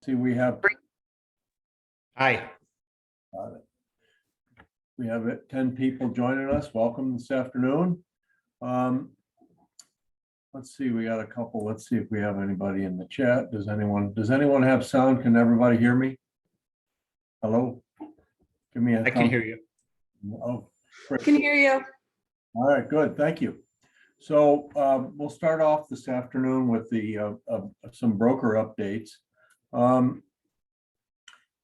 See, we have, Hi. we have 10 people joining us. Welcome this afternoon. Let's see, we got a couple. Let's see if we have anybody in the chat. Does anyone have sound? Can everybody hear me? Hello? Give me a I can hear you. Oh, I can hear you. all right, good. Thank you. So we'll start off this afternoon with the some broker updates.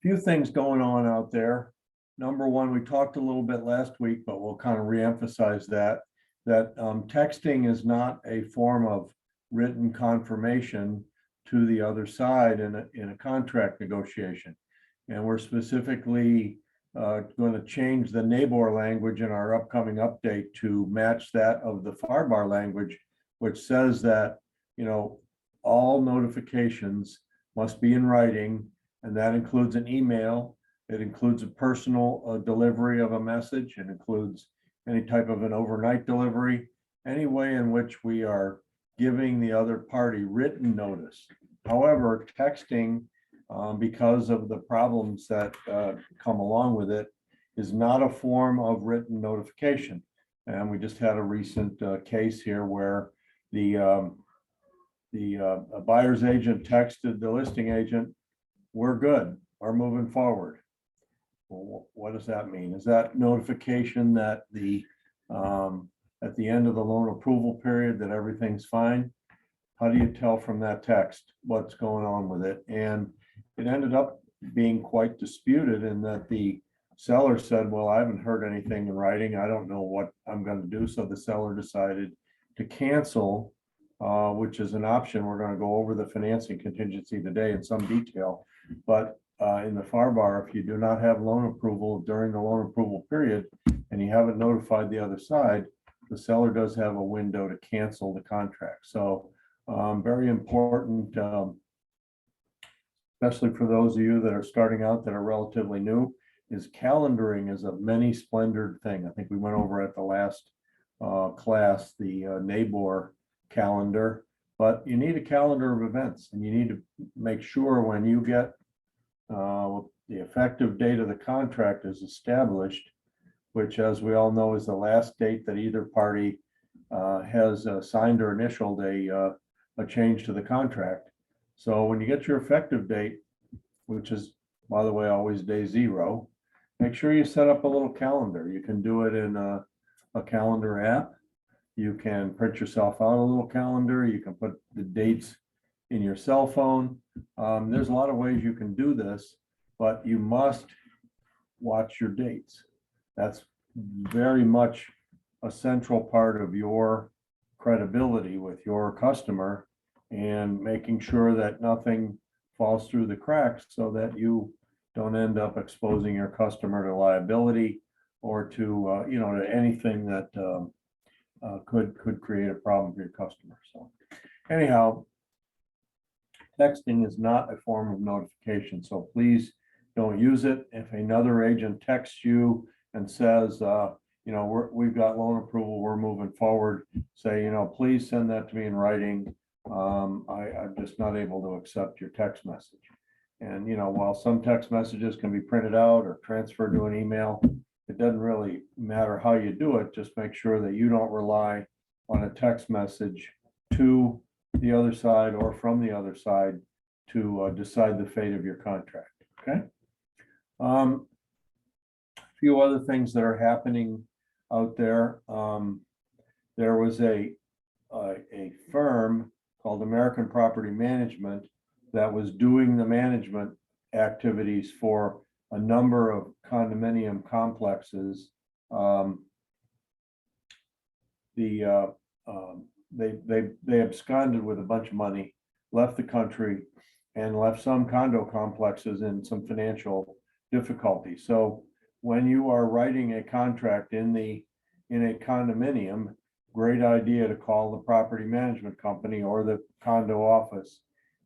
Few things going on out there. Number one, we talked a little bit last week, but we'll kind of reemphasize that texting is not a form of written confirmation to the other side in a contract negotiation. And we're specifically going to change the NABOR language in our upcoming update to match that of the Farbar language, which says that, you know, all notifications must be in writing, and that includes an email. It includes a personal delivery of a message. It includes any type of an overnight delivery, any way in which we are giving the other party written notice. However, texting, because of the problems that come along with it, is not a form of written notification. And we just had a recent case here where the buyer's agent texted the listing agent, "We're good, we're moving forward." Well, what does that mean? Is that notification that at the end of the loan approval period that everything's fine? How do you tell from that text what's going on with it? And it ended up being quite disputed in that the seller said, "Well, I haven't heard anything in writing. I don't know what I'm going to do." So the seller decided to cancel, which is an option. We're going to go over the financing contingency today in some detail. But in the Farbar, if you do not have loan approval during the loan approval period and you haven't notified the other side, the seller does have a window to cancel the contract. So very important, especially for those of you that are starting out that are relatively new, is calendaring is a many splendored thing. I think we went over at the last class, the NABOR calendar, but you need a calendar of events, and you need to make sure when you get the effective date of the contract is established, which, as we all know, is the last date that either party has signed or initialed a change to the contract. So when you get your effective date, which is, by the way, always day zero, make sure you set up a little calendar. You can do it in a calendar app. You can print yourself out a little calendar. You can put the dates in your cell phone. There's a lot of ways you can do this, but you must watch your dates. That's very much a central part of your credibility with your customer, and making sure that nothing falls through the cracks so that you don't end up exposing your customer to liability or to you know, to anything that could create a problem for your customer. So anyhow, texting is not a form of notification, so please don't use it. If another agent texts you and says, you know, we've got loan approval, we're moving forward, say, you know, please send that to me in writing. I'm just not able to accept your text message. And, you know, while some text messages can be printed out or transferred to an email, it doesn't really matter how you do it. Just make sure that you don't rely on a text message to the other side or from the other side to decide the fate of your contract. Okay. A few other things that are happening out there. There was a firm called American Property Management that was doing the management activities for a number of condominium complexes. They absconded with a bunch of money, left the country, and left some condo complexes in some financial difficulty. So when you are writing a contract in a condominium, great idea to call the property management company or the condo office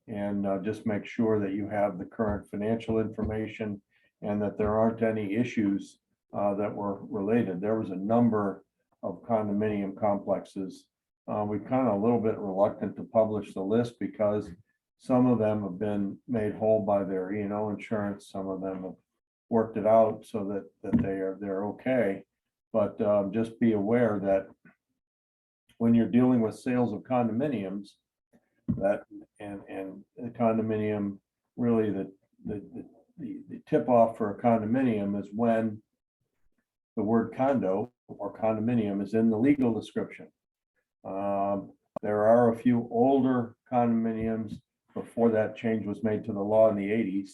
and just make sure that you have the current financial information and that there aren't any issues that were related. There was a number of condominium complexes. We're kind of a little bit reluctant to publish the list because Some of them have been made whole by their E&O insurance. Some of them have worked it out so that they're okay. But just be aware that when you're dealing with sales of condominiums, that and the condominium, really the tip off for a condominium is when the word condo or condominium is in the legal description. There are a few older condominiums before that change was made to the law in the 80s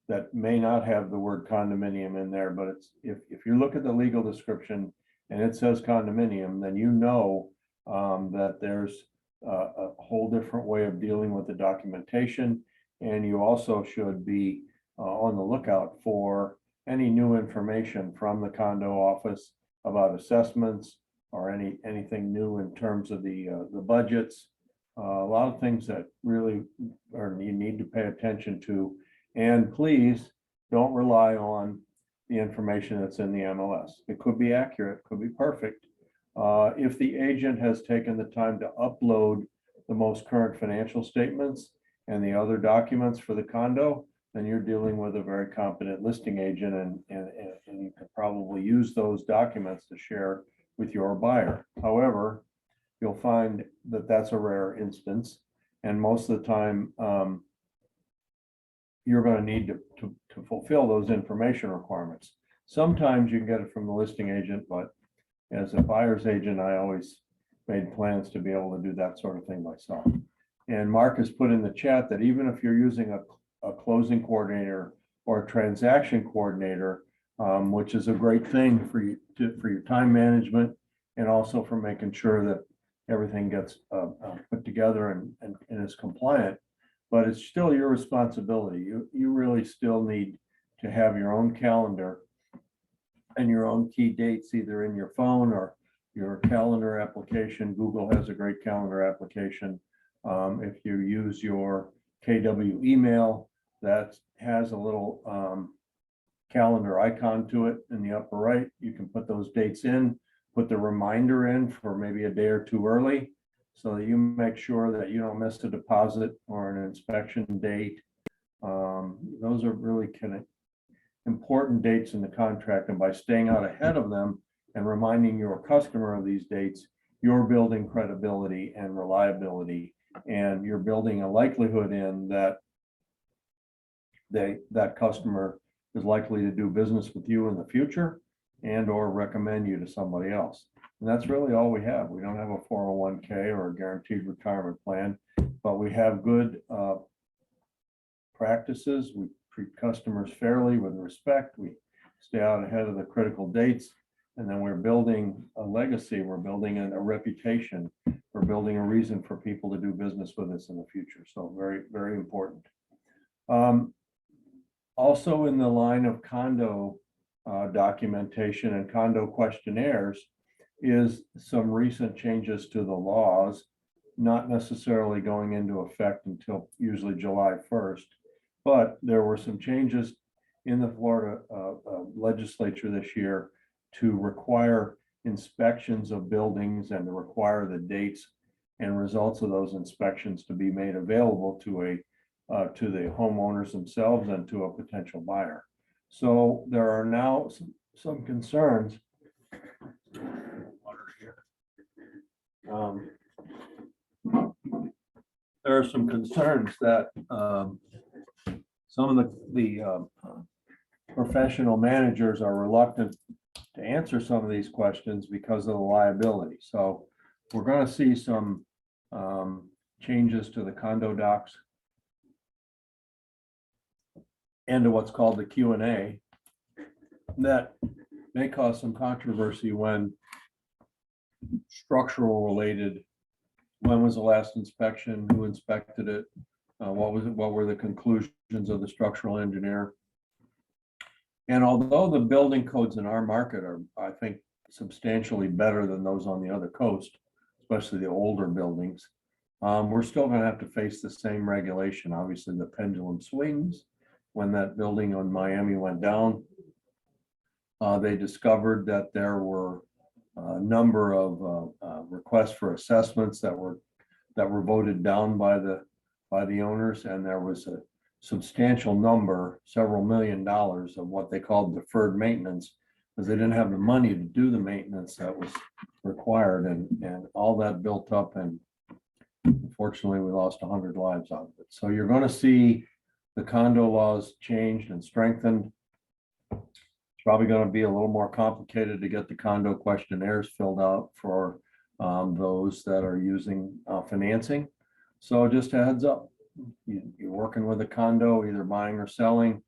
that may not have the word condominium in there, but it's if you look at the legal description and it says condominium, then you know that there's a whole different way of dealing with the documentation. And you also should be on the lookout for any new information from the condo office about assessments or anything new in terms of the budgets. A lot of things that really you need to pay attention to. And please don't rely on the information that's in the MLS. It could be accurate, could be perfect. If the agent has taken the time to upload the most current financial statements and the other documents for the condo, then you're dealing with a very competent listing agent, and you can probably use those documents to share with your buyer. However, you'll find that that's a rare instance, and most of the time you're going to need to fulfill those information requirements. Sometimes you can get it from the listing agent, but as a buyer's agent, I always made plans to be able to do that sort of thing myself. And Mark has put in the chat that even if you're using a closing coordinator or a transaction coordinator, which is a great thing for your time management and also for making sure that everything gets put together and is compliant, but it's still your responsibility. You really still need to have your own calendar and your own key dates, either in your phone or your calendar application. Google has a great calendar application. If you use your KW email, that has a little calendar icon to it in the upper right. You can put those dates in, put the reminder in for maybe a day or two early, so that you make sure that you don't miss a deposit or an inspection date. Those are really kind of important dates in the contract, and by staying out ahead of them and reminding your customer of these dates, you're building credibility and reliability, and you're building a likelihood in that that customer is likely to do business with you in the future and or recommend you to somebody else. And that's really all we have. We don't have a 401k or a guaranteed retirement plan, but we have good practices. We treat customers fairly with respect. We stay out ahead of the critical dates, and then we're building a legacy. We're building a reputation. We're building a reason for people to do business with us in the future. So very, very important. Also in the line of condo documentation and condo questionnaires is some recent changes to the laws, not necessarily going into effect until usually July 1st, but there were some changes in the Florida legislature this year to require inspections of buildings and to require the dates and results of those inspections to be made available to the homeowners themselves and to a potential buyer. So there are now some concerns. There are some concerns that some of the professional managers are reluctant to answer some of these questions because of the liability. So we're going to see some changes to the condo docs and to what's called the Q&A that may cause some controversy when structural related. When was the last inspection? Who inspected it? What was it? What were the conclusions of the structural engineer? And although the building codes in our market are, I think, substantially better than those on the other coast, especially the older buildings, we're still going to have to face the same regulation. Obviously, the pendulum swings. When that building on Miami went down, they discovered that there were a number of requests for assessments that were voted down by the by the owners, and there was a substantial number, several $1 million of what they called deferred maintenance, because they didn't have the money to do the maintenance that was required, and all that built up, and unfortunately, we lost 100 lives out of it. So you're going to see the condo laws changed and strengthened. It's probably going to be a little more complicated to get the condo questionnaires filled out for those that are using financing. So just a heads up, you're working with a condo, either buying or selling,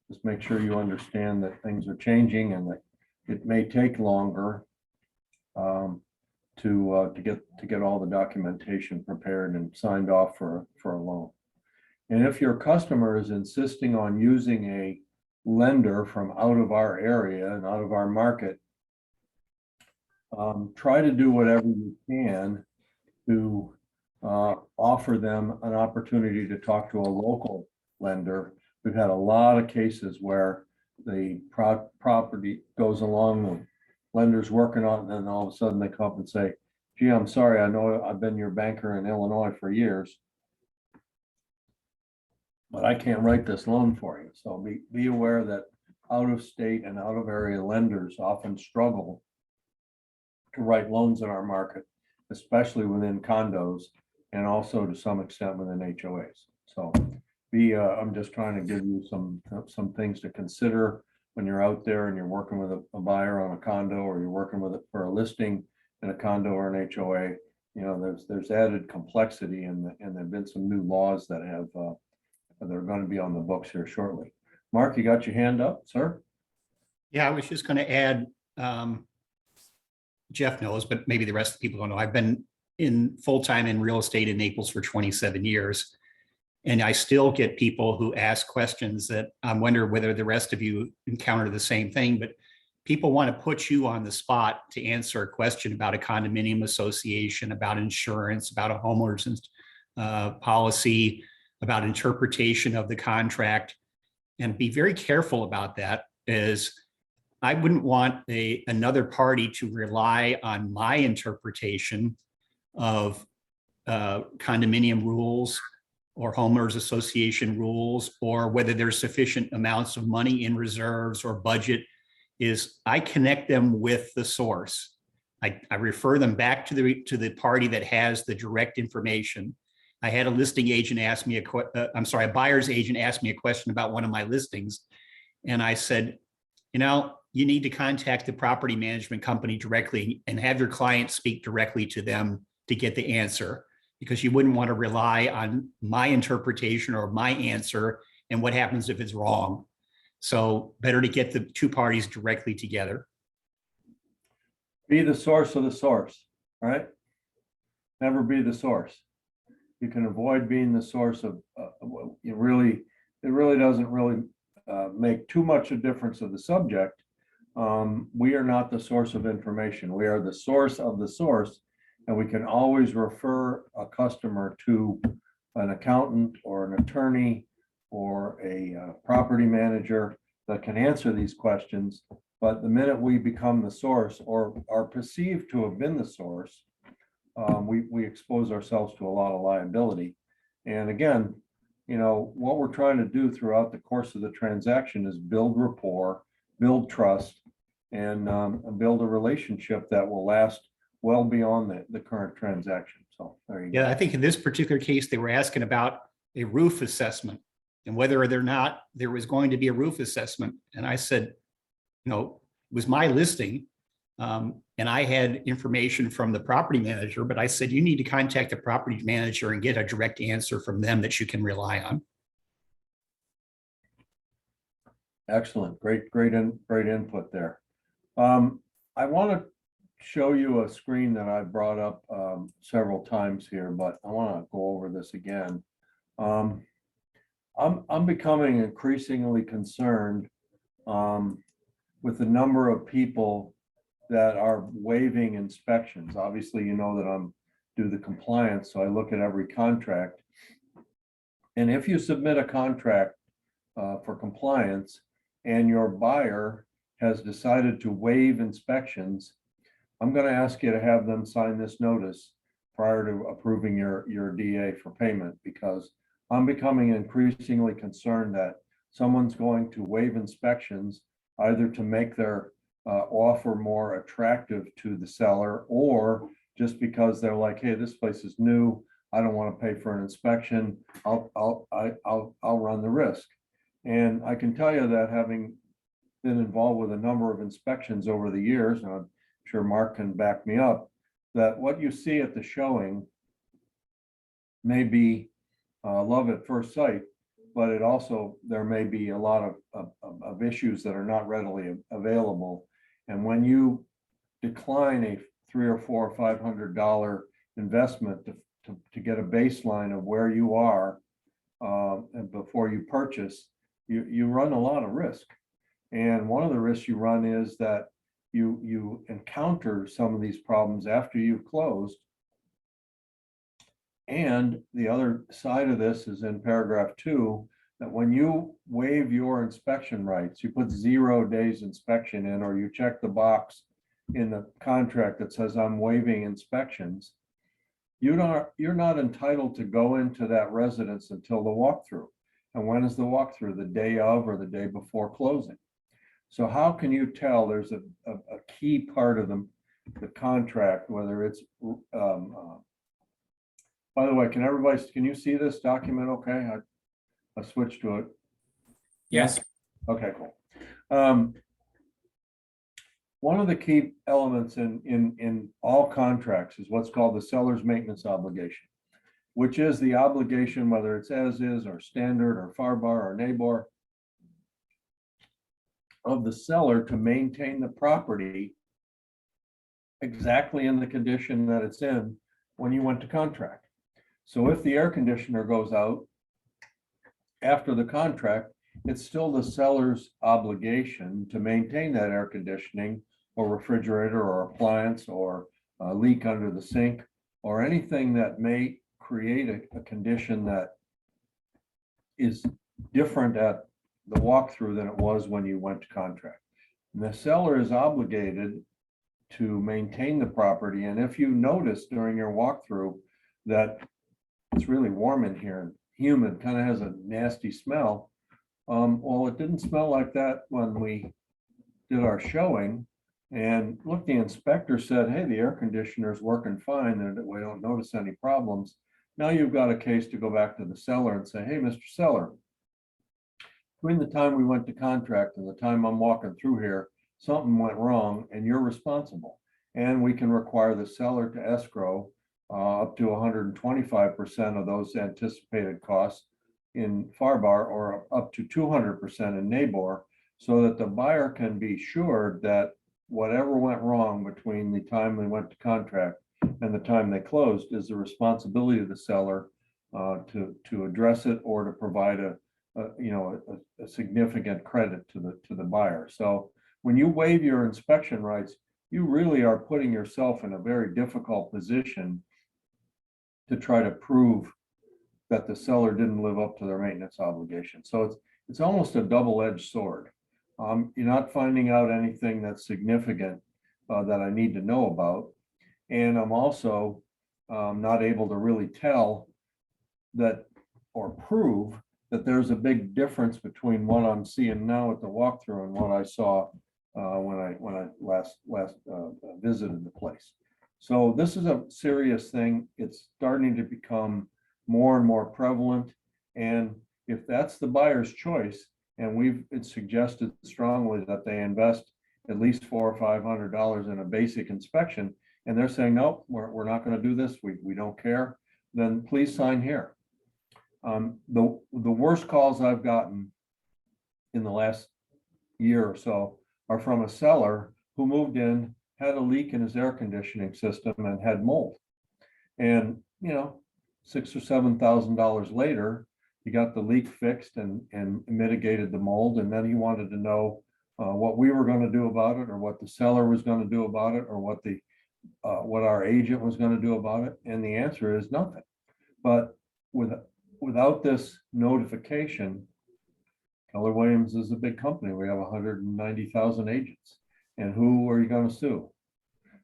just make sure you understand that things are changing and that it may take longer to get all the documentation prepared and signed off for a loan. And if your customer is insisting on using a lender from out of our area and out of our market, try to do whatever you can to offer them an opportunity to talk to a local lender. We've had a lot of cases where the property goes along, the lender's working on it, and then all of a sudden they come up and say, gee, I'm sorry, I know I've been your banker in Illinois for years, but I can't write this loan for you. So be aware that out of state and out of area lenders often struggle to write loans in our market, especially within condos and also to some extent within HOAs. So I'm just trying to give you some things to consider when you're out there and you're working with a buyer on a condo, or you're working with it for a listing in a condo or an HOA. You know, there's added complexity, and there've been some new laws that are going to be on the books here shortly. Mark, you got your hand up, sir? Yeah, I was just going to add, Jeff knows, but maybe the rest of the people don't know. I've been in full-time in real estate in Naples for 27 years. And I still get people who ask questions that I wonder whether the rest of you encounter the same thing, but people want to put you on the spot to answer a question about a condominium association, about insurance, about a homeowner's policy, about interpretation of the contract. And be very careful about that, as I wouldn't want another party to rely on my interpretation of condominium rules or homeowners association rules, or whether there's sufficient amounts of money in reserves or budget. Is I connect them with the source. I refer them back to the party that has the direct information. I had a listing agent ask me a buyer's agent asked me a question about one of my listings. And I said, you need to contact the property management company directly and have your client speak directly to them to get the answer, because you wouldn't want to rely on my interpretation or my answer. And what happens if it's wrong? So better to get the two parties directly together. Be the source of the source, all right? Never be the source. You can avoid being the source of, it really doesn't make too much a difference of the subject. We are not the source of information. We are the source of the source, and we can always refer a customer to an accountant or an attorney or a property manager that can answer these questions. But the minute we become the source, or are perceived to have been the source, we expose ourselves to a lot of liability. And again, what we're trying to do throughout the course of the transaction is build rapport, build trust, and build a relationship that will last well beyond the current transaction. So there you go. Yeah, I think in this particular case, they were asking about a roof assessment and whether or not there was going to be a roof assessment. And I said, it was my listing. And I had information from the property manager, but I said, you need to contact the property manager and get a direct answer from them that you can rely on. Excellent. Great input there. I want to show you a screen that I brought up several times here, but I want to go over this again. I'm becoming increasingly concerned with the number of people that are waiving inspections. Obviously, that I'm do the compliance, so I look at every contract. And if you submit a contract for compliance and your buyer has decided to waive inspections, I'm going to ask you to have them sign this notice prior to approving your DA for payment, because I'm becoming increasingly concerned that someone's going to waive inspections either to make their offer more attractive to the seller, or just because they're like, hey, this place is new, I don't want to pay for an inspection, I'll run the risk. And I can tell you that, having been involved with a number of inspections over the years, and I'm sure Mark can back me up, that what you see at the showing may be love at first sight, but it also, there may be a lot of issues that are not readily available. And when you decline a $300 or $400 or $500 investment to get a baseline of where you are and before you purchase, you run a lot of risk. And one of the risks you run is that you encounter some of these problems after you've closed. And the other side of this is in paragraph 2, that when you waive your inspection rights, you put 0 days inspection in, or you check the box in the contract that says I'm waiving inspections, you're not entitled to go into that residence until the walkthrough. And when is the walkthrough? The day of or the day before closing. So how can you tell? There's a key part of the contract, whether it's by the way, can you see this document okay? I switched to it. Yes. Okay, cool. One of the key elements in all contracts is what's called the seller's maintenance obligation, which is the obligation, whether it's as is or standard or Farbar or neighbor, of the seller to maintain the property exactly in the condition that it's in when you went to contract. So if the air conditioner goes out after the contract, it's still the seller's obligation to maintain that air conditioning or refrigerator or appliance or a leak under the sink or anything that may create a condition that is different at the walkthrough than it was when you went to contract. And the seller is obligated to maintain the property. And if you notice during your walkthrough that it's really warm in here and humid, kind of has a nasty smell. Well, it didn't smell like that when we did our showing. And look, the inspector said, hey, the air conditioner is working fine and we don't notice any problems. Now you've got a case to go back to the seller and say, hey, Mr. Seller, between the time we went to contract and the time I'm walking through here, something went wrong and you're responsible. And we can require the seller to escrow up to 125% of those anticipated costs in Farbar, or up to 200% in neighbor, so that the buyer can be sure that whatever went wrong between the time they went to contract and the time they closed is the responsibility of the seller to address it or to provide a significant credit to the buyer. So when you waive your inspection rights, you really are putting yourself in a very difficult position to try to prove that the seller didn't live up to their maintenance obligation. So it's almost a double-edged sword. You're not finding out anything that's significant that I need to know about. And I'm also not able to really tell that or prove that there's a big difference between what I'm seeing now at the walkthrough and what I saw when I last visited the place. So this is a serious thing. It's starting to become more and more prevalent. And if that's the buyer's choice, and it's suggested strongly that they invest at least $400 or $500 in a basic inspection, and they're saying, nope, we're not going to do this, we don't care, then please sign here. The worst calls I've gotten in the last year or so are from a seller who moved in, had a leak in his air conditioning system and had mold. And, $6,000 or $7,000 later, he got the leak fixed and mitigated the mold. And then he wanted to know what we were going to do about it, or what the seller was going to do about it, or what our agent was going to do about it. And the answer is nothing. But without this notification, Keller Williams is a big company. We have 190,000 agents. And who are you going to sue?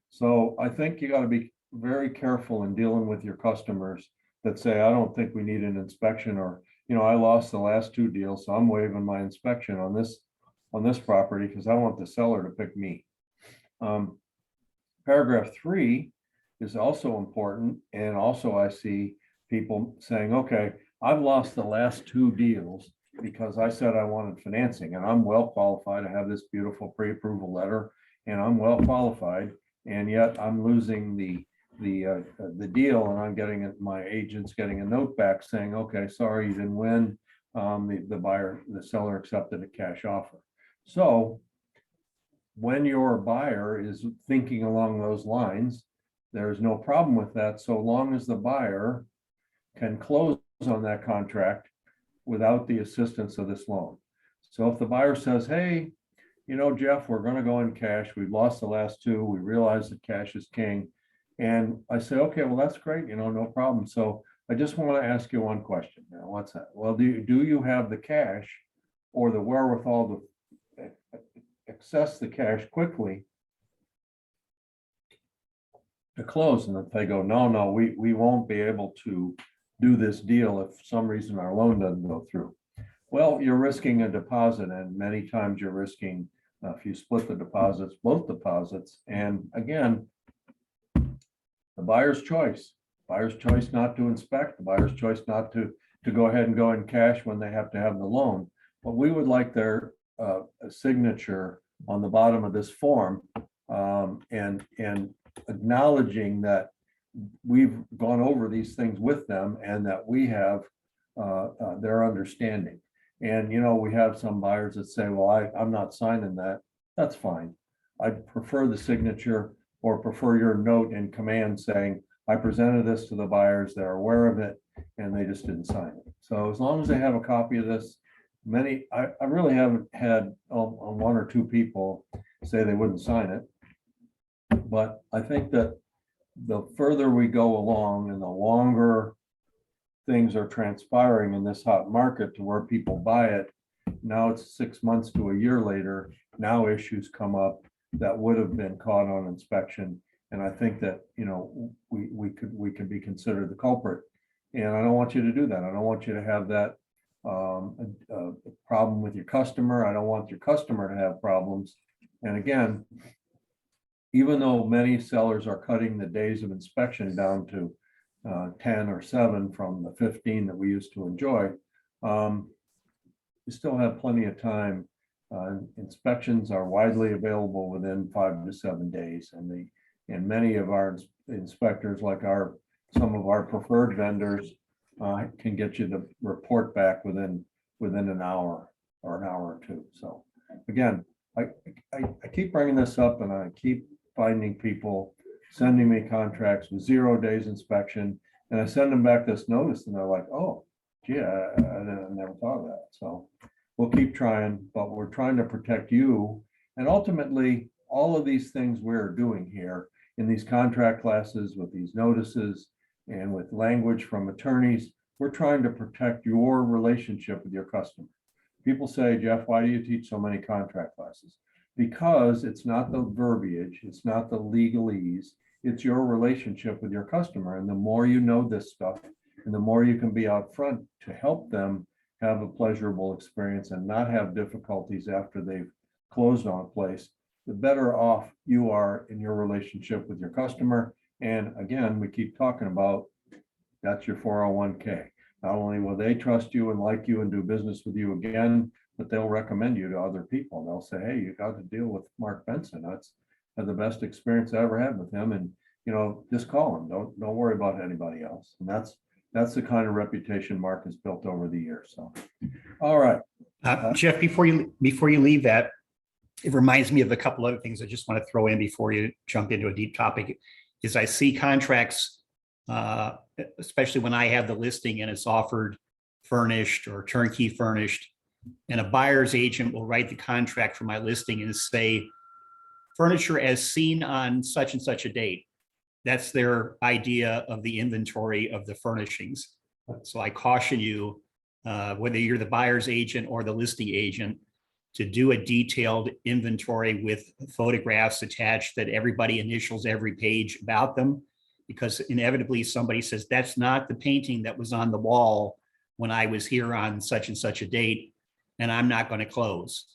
So I think you got to be very careful in dealing with your customers that say, I don't think we need an inspection, or, I lost the last two deals, so I'm waiving my inspection on this property because I want the seller to pick me. Paragraph 3 is also important. And also I see people saying, okay, I've lost the last two deals because I said I wanted financing, and I'm well qualified. I have this beautiful pre-approval letter and I'm well qualified. And yet I'm losing the deal, and I'm getting it, my agent's getting a note back saying, okay, sorry, you didn't win. The seller accepted a cash offer. So when your buyer is thinking along those lines, there's no problem with that, so long as the buyer can close on that contract without the assistance of this loan. So if the buyer says, hey, Jeff, we're going to go in cash. We've lost the last two. We realize that cash is king. And I say, okay, well, that's great. No problem. So I just want to ask you one question. Now, what's that? Well, do you have the cash or the wherewithal to access the cash quickly to close? And if they go, no, we won't be able to do this deal if for some reason our loan doesn't go through. Well, you're risking a deposit, and many times you're risking, if you split the deposits, both deposits. And again, the buyer's choice not to inspect, the buyer's choice not to go ahead and go in cash when they have to have the loan. But we would like their signature on the bottom of this form, and acknowledging that we've gone over these things with them and that we have their understanding. And, we have some buyers that say, well, I'm not signing that. That's fine. I'd prefer the signature, or prefer your note in command saying, I presented this to the buyers, they're aware of it, and they just didn't sign it. So as long as they have a copy of this, I really haven't had one or two people say they wouldn't sign it. But I think that the further we go along and the longer things are transpiring in this hot market to where people buy it, now it's 6 months to a year later, now issues come up that would have been caught on inspection. And I think that, we could be considered the culprit. And I don't want you to do that. I don't want you to have that a problem with your customer. I don't want your customer to have problems. And again, even though many sellers are cutting the days of inspection down to 10 or 7 from the 15 that we used to enjoy, you still have plenty of time. Inspections are widely available within 5 to 7 days, and many of our inspectors, like some of our preferred vendors, can get you the report back within an hour or an hour or two. So again, I keep bringing this up, and I keep finding people sending me contracts with 0 days inspection, and I send them back this notice, and they're like, oh, gee, I never thought of that. So we'll keep trying, but we're trying to protect you. And ultimately, all of these things we're doing here in these contract classes with these notices and with language from attorneys, we're trying to protect your relationship with your customer. People say, Jeff, why do you teach so many contract classes? Because it's not the verbiage, it's not the legalese, it's your relationship with your customer. And the more you know this stuff, and the more you can be out front to help them have a pleasurable experience and not have difficulties after they've closed on a place, the better off you are in your relationship with your customer. And again, we keep talking about, that's your 401k. Not only will they trust you and like you and do business with you again, but they'll recommend you to other people. They'll say, hey, you got to deal with Mark Benson. That's the best experience I ever had with him. And, just call him. Don't worry about anybody else. And that's the kind of reputation Mark has built over the years. So, all right. Jeff, before you leave that, it reminds me of a couple other things I just want to throw in before you jump into a deep topic. Is I see contracts, especially when I have the listing and it's offered furnished or turnkey furnished, and a buyer's agent will write the contract for my listing and say, furniture as seen on such and such a date. That's their idea of the inventory of the furnishings. So I caution you, whether you're the buyer's agent or the listing agent, to do a detailed inventory with photographs attached that everybody initials every page about them. because inevitably somebody says, that's not the painting that was on the wall when I was here on such and such a date, and I'm not going to close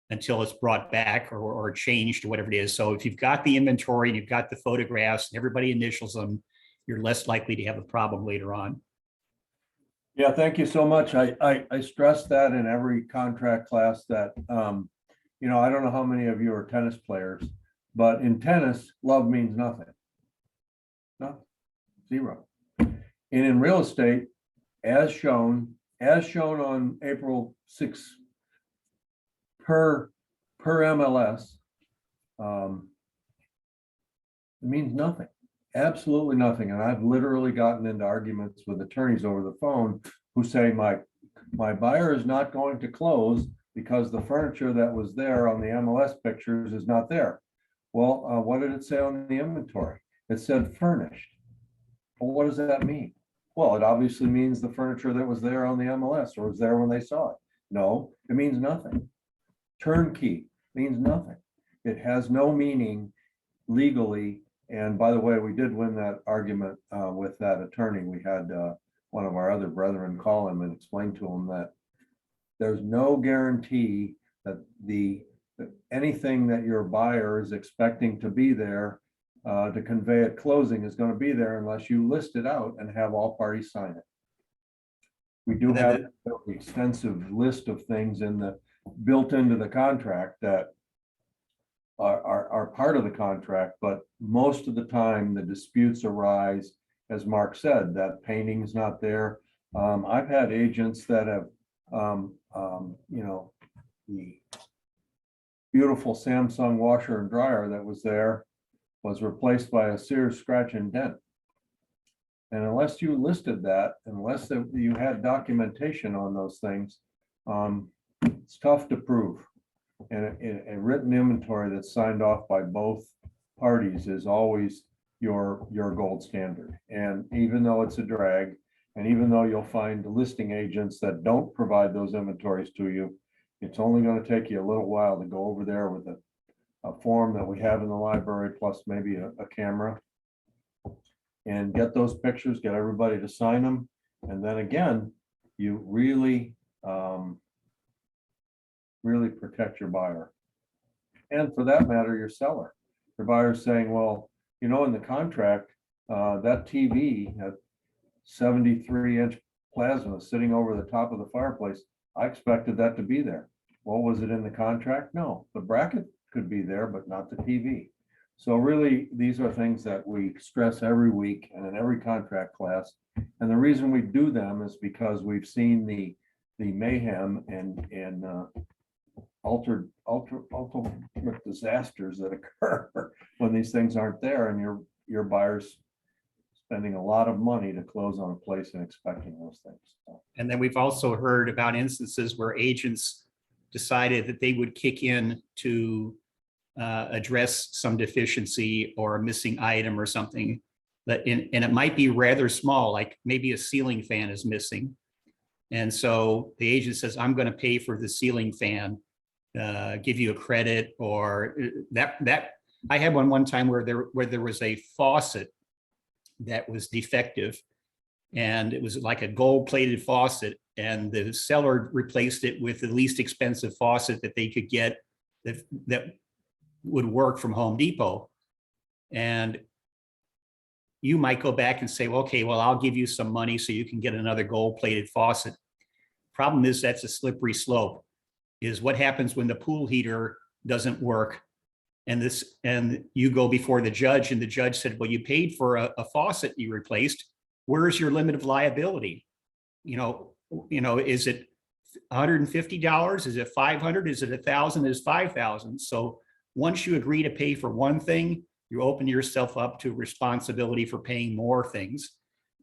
until it's brought back or changed or whatever it is. So if you've got the inventory and you've got the photographs and everybody initials them, you're less likely to have a problem later on. Yeah, thank you so much. I stress that in every contract class that, you know, I don't know how many of you are tennis players, but in tennis, love means nothing. No, zero. And in real estate, as shown on April 6th, per MLS, it means nothing. Absolutely nothing. And I've literally gotten into arguments with attorneys over the phone who say my buyer is not going to close because the furniture that was there on the MLS pictures is not there. Well, what did it say on the inventory? It said furnished. Well, what does that mean? Well, it obviously means the furniture that was there on the MLS or was there when they saw it. No, it means nothing. Turnkey means nothing. It has no meaning legally. And by the way, we did win that argument with that attorney. We had one of our other brethren call him and explain to him that there's no guarantee that that anything that your buyer is expecting to be there to convey at closing is going to be there unless you list it out and have all parties sign it. We do have an extensive list of things built into the contract that are part of the contract, but most of the time the disputes arise, as Mark said, that painting is not there. I've had agents that have, you know, the beautiful Samsung washer and dryer that was there was replaced by a Sears scratch and dent. And unless you listed that, unless you had documentation on those things, it's tough to prove. And a written inventory that's signed off by both parties is always your gold standard. And even though it's a drag, and even though you'll find listing agents that don't provide those inventories to you, it's only going to take you a little while to go over there with a form that we have in the library, plus maybe a camera, and get those pictures, get everybody to sign them. And then again, you really protect your buyer. And for that matter, your seller. Your buyer's saying, well, you know, in the contract, that TV, that 73-inch plasma sitting over the top of the fireplace, I expected that to be there. Well, was it in the contract? No, the bracket could be there, but not the TV. So really, these are things that we stress every week and in every contract class. And the reason we do them is because we've seen the mayhem and ultimate disasters that occur when these things aren't there, and your buyer's spending a lot of money to close on a place and expecting those things. And then we've also heard about instances where agents decided that they would kick in to address some deficiency or a missing item or something, and it might be rather small, like maybe a ceiling fan is missing. And so the agent says, I'm going to pay for the ceiling fan, give you a credit, or that I had one time where there was a faucet that was defective, and it was like a gold-plated faucet, and the seller replaced it with the least expensive faucet that they could get that would work from Home Depot. And you might go back and say, well, okay, well, I'll give you some money so you can get another gold-plated faucet. Problem is, that's a slippery slope. Is what happens when the pool heater doesn't work, and you go before the judge, and the judge said, well, you paid for a faucet you replaced. Where's your limit of liability? You know, is it $150? Is it $500? Is it $1,000? Is $5,000? So once you agree to pay for one thing, you open yourself up to responsibility for paying more things.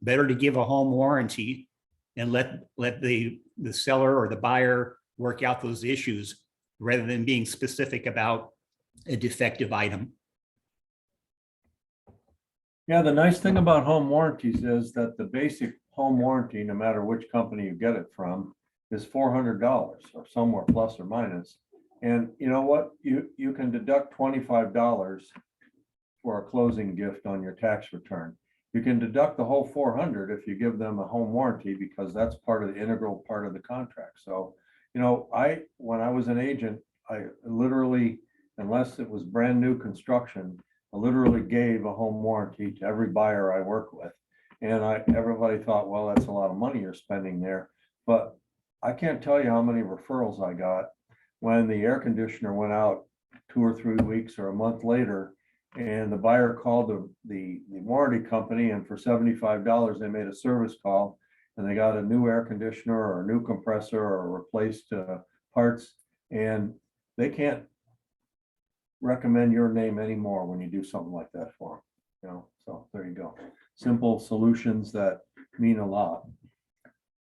Better to give a home warranty and let the seller or the buyer work out those issues rather than being specific about a defective item. Yeah, the nice thing about home warranties is that the basic home warranty, no matter which company you get it from, is $400 or somewhere plus or minus. And you know what? You can deduct $25 for a closing gift on your tax return. You can deduct the whole 400 if you give them a home warranty, because that's part of the integral part of the contract. So, you know, when I was an agent, I literally, unless it was brand new construction, I literally gave a home warranty to every buyer I work with. And everybody thought, well, that's a lot of money you're spending there. But I can't tell you how many referrals I got when the air conditioner went out 2 or 3 weeks or a month later, and the buyer called the warranty company, and for $75, they made a service call, and they got a new air conditioner or a new compressor or replaced parts, and they can't recommend your name anymore when you do something like that for them. You know, so there you go. Simple solutions that mean a lot.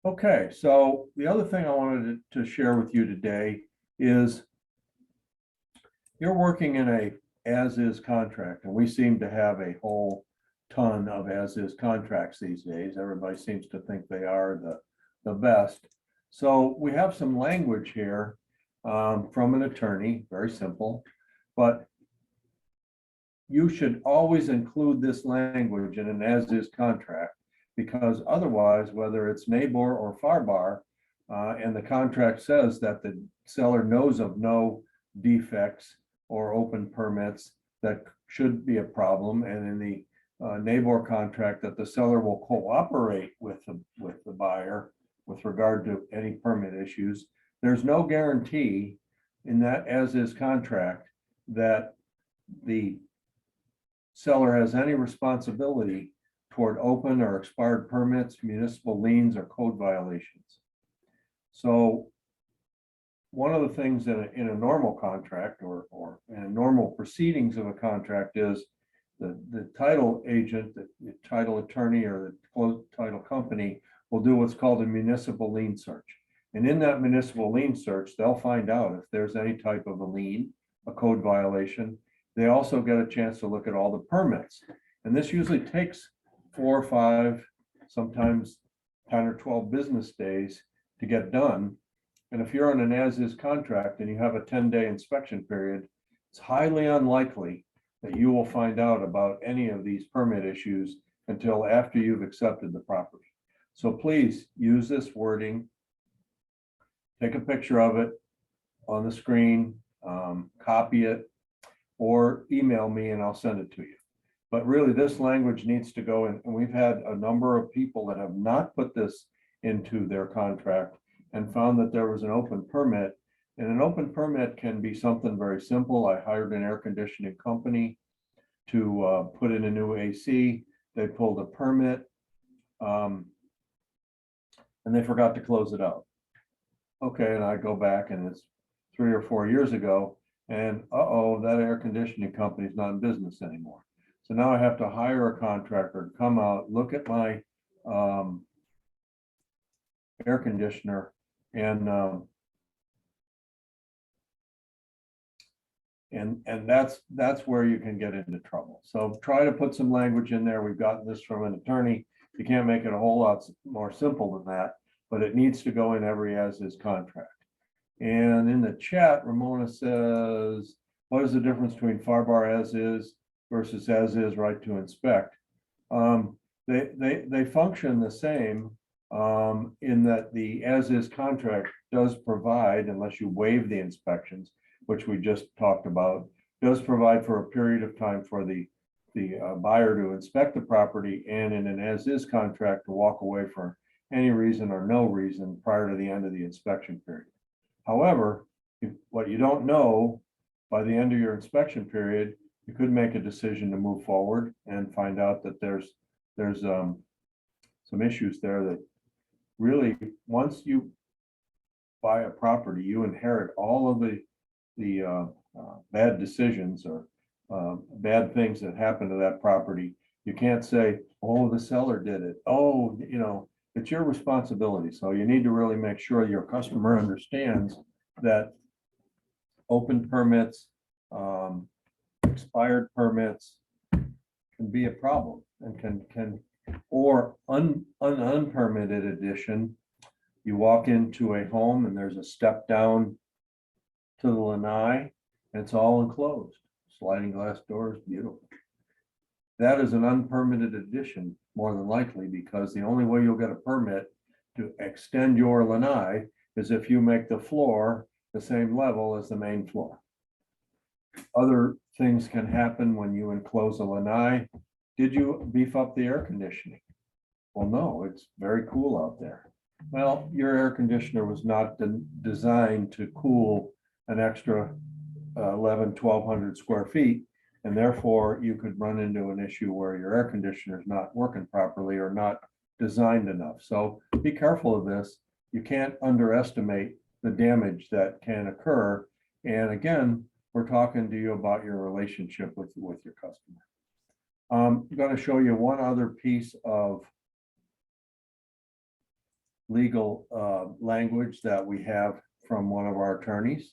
Okay, so the other thing I wanted to share with you today is you're working in a as-is contract, and we seem to have a whole ton of as-is contracts these days. Everybody seems to think they are the best. So we have some language here from an attorney, very simple, but you should always include this language in an as-is contract, because otherwise, whether it's Nabor or Farbar, and the contract says that the seller knows of no defects or open permits that should be a problem, and in the Nabor contract that the seller will cooperate with the buyer with regard to any permit issues, there's no guarantee in that as-is contract that the seller has any responsibility toward open or expired permits, municipal liens, or code violations. So one of the things in a normal contract or in normal proceedings of a contract is the title agent, the title attorney, or the title company will do what's called a municipal lien search. And in that municipal lien search, they'll find out if there's any type of a lien, a code violation. They also get a chance to look at all the permits. And this usually takes 4 or 5, sometimes 10 or 12 business days to get done. And if you're on an as-is contract and you have a 10-day inspection period, it's highly unlikely that you will find out about any of these permit issues until after you've accepted the property. So please use this wording, take a picture of it on the screen, copy it, or email me and I'll send it to you. But really, this language needs to go in, and we've had a number of people that have not put this into their contract and found that there was an open permit. And an open permit can be something very simple. I hired an air conditioning company to put in a new AC. They pulled a permit and they forgot to close it out. Okay, and I go back and it's 3 or 4 years ago, and that air conditioning company is not in business anymore. So now I have to hire a contractor to come out, look at my air conditioner, and that's where you can get into trouble. So try to put some language in there. We've gotten this from an attorney. You can't make it a whole lot more simple than that, but it needs to go in every as-is contract. And in the chat, Ramona says, what is the difference between Farbar as-is versus as-is right to inspect? They function the same in that the as-is contract does provide, unless you waive the inspections, which we just talked about, does provide for a period of time for the buyer to inspect the property, and in an as-is contract to walk away for any reason or no reason prior to the end of the inspection period. However, what you don't know, by the end of your inspection period, you could make a decision to move forward and find out that there's some issues there that really, once you buy a property, you inherit all of the bad decisions or bad things that happen to that property. You can't say, oh, the seller did it. Oh, you know, it's your responsibility. So you need to really make sure your customer understands that open permits, expired permits can be a problem, and or unpermitted addition. You walk into a home and there's a step down to the lanai, and it's all enclosed. Sliding glass doors, beautiful. that is an unpermitted addition, more than likely, because the only way you'll get a permit to extend your lanai is if you make the floor the same level as the main floor. Other things can happen when you enclose a lanai. Did you beef up the air conditioning? Well, no, it's very cool out there. Well, your air conditioner was not designed to cool an extra 1,200 square feet. And therefore you could run into an issue where your air conditioner is not working properly or not designed enough. So be careful of this. You can't underestimate the damage that can occur. And again, we're talking to you about your relationship with your customer. I'm going to show you one other piece of legal language that we have from one of our attorneys.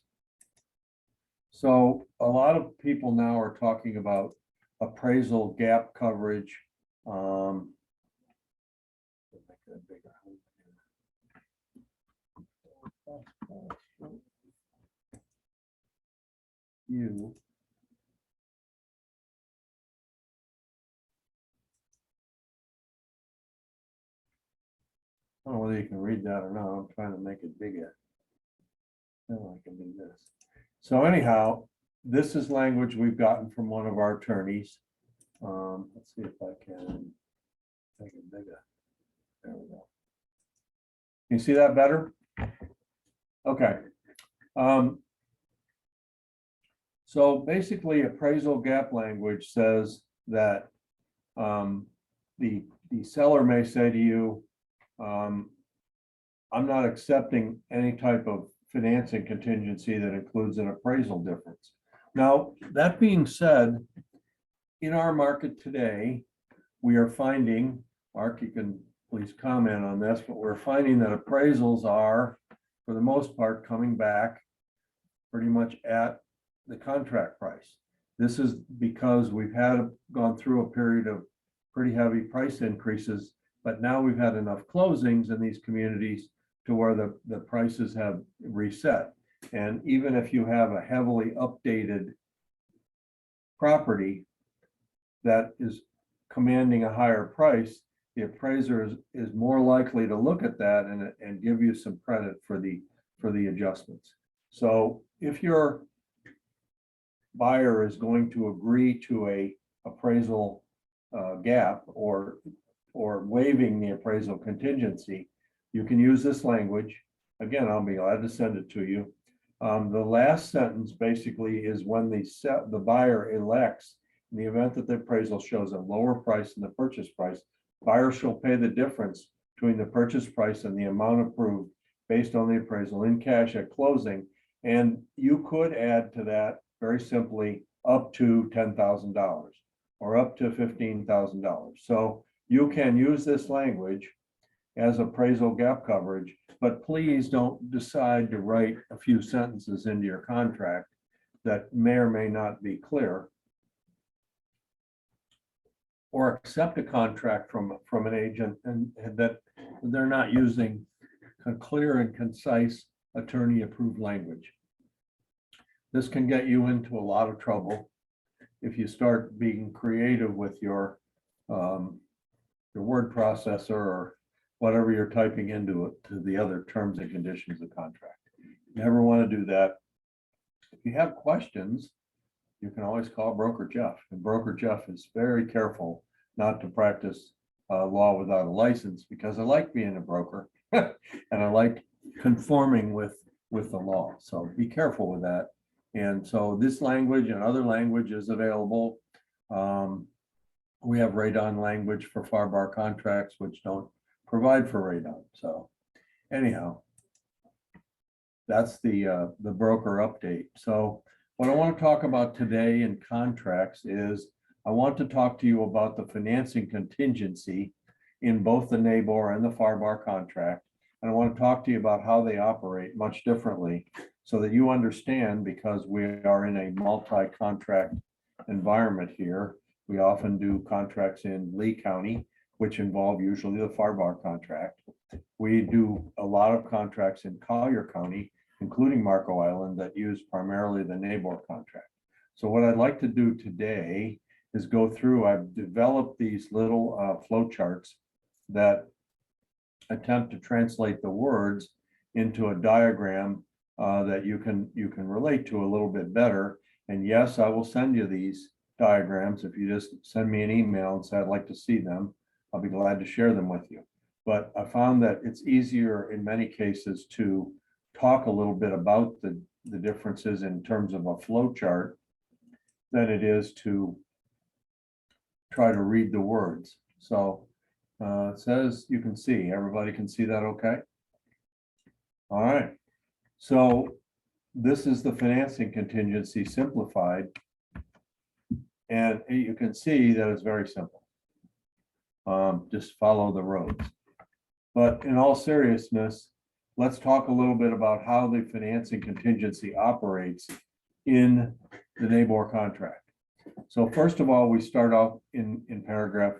So a lot of people now are talking about appraisal gap coverage. You. I don't know whether you can read that or not. I'm trying to make it bigger. No, I can do this. So anyhow, this is language we've gotten from one of our attorneys. Let's see if I can make it bigger. There we go. You see that better? Okay. So basically, appraisal gap language says that the seller may say to you, I'm not accepting any type of financing contingency that includes an appraisal difference. Now, that being said, in our market today, we are finding, Mark, you can please comment on this, but we're finding that appraisals are, for the most part, coming back pretty much at the contract price. This is because we've gone through a period of pretty heavy price increases, but now we've had enough closings in these communities to where the prices have reset. And even if you have a heavily updated property that is commanding a higher price, the appraiser is more likely to look at that and give you some credit for the adjustments. So if your buyer is going to agree to a appraisal gap or waiving the appraisal contingency, you can use this language. Again, I'll be glad to send it to you. The last sentence basically is when the buyer elects, in the event that the appraisal shows a lower price than the purchase price, buyer shall pay the difference between the purchase price and the amount approved based on the appraisal in cash at closing. And you could add to that very simply up to $10,000 or up to $15,000. So you can use this language as appraisal gap coverage, but please don't decide to write a few sentences into your contract that may or may not be clear, or accept a contract from an agent and that they're not using a clear and concise attorney approved language. This can get you into a lot of trouble if you start being creative with your word processor or whatever you're typing into it to the other terms and conditions of contract. You never want to do that. If you have questions, you can always call Broker Jeff. And Broker Jeff is very careful not to practice law without a license, because I like being a broker and I like conforming with the law. So be careful with that. And so this language and other language is available. We have radon language for Farbar contracts, which don't provide for radon. So anyhow, that's the broker update. So what I want to talk about today in contracts is I want to talk to you about the financing contingency in both the NABOR and the Farbar contract. And I want to talk to you about how they operate much differently so that you understand, because we are in a multi-contract environment here. We often do contracts in Lee County, which involve usually the Farbar contract. We do a lot of contracts in Collier County, including Marco Island, that use primarily the NABOR contract. So what I'd like to do today is go through, I've developed these little flow charts that attempt to translate the words into a diagram that you can relate to a little bit better. And yes, I will send you these diagrams. If you just send me an email and say, I'd like to see them, I'll be glad to share them with you. But I found that it's easier in many cases to talk a little bit about the differences in terms of a flow chart than it is to try to read the words. So it says you can see, everybody can see that okay? All right. So this is the financing contingency simplified. And you can see that it's very simple. Just follow the roads. But in all seriousness, let's talk a little bit about how the financing contingency operates in the NABOR contract. So first of all, we start off in paragraph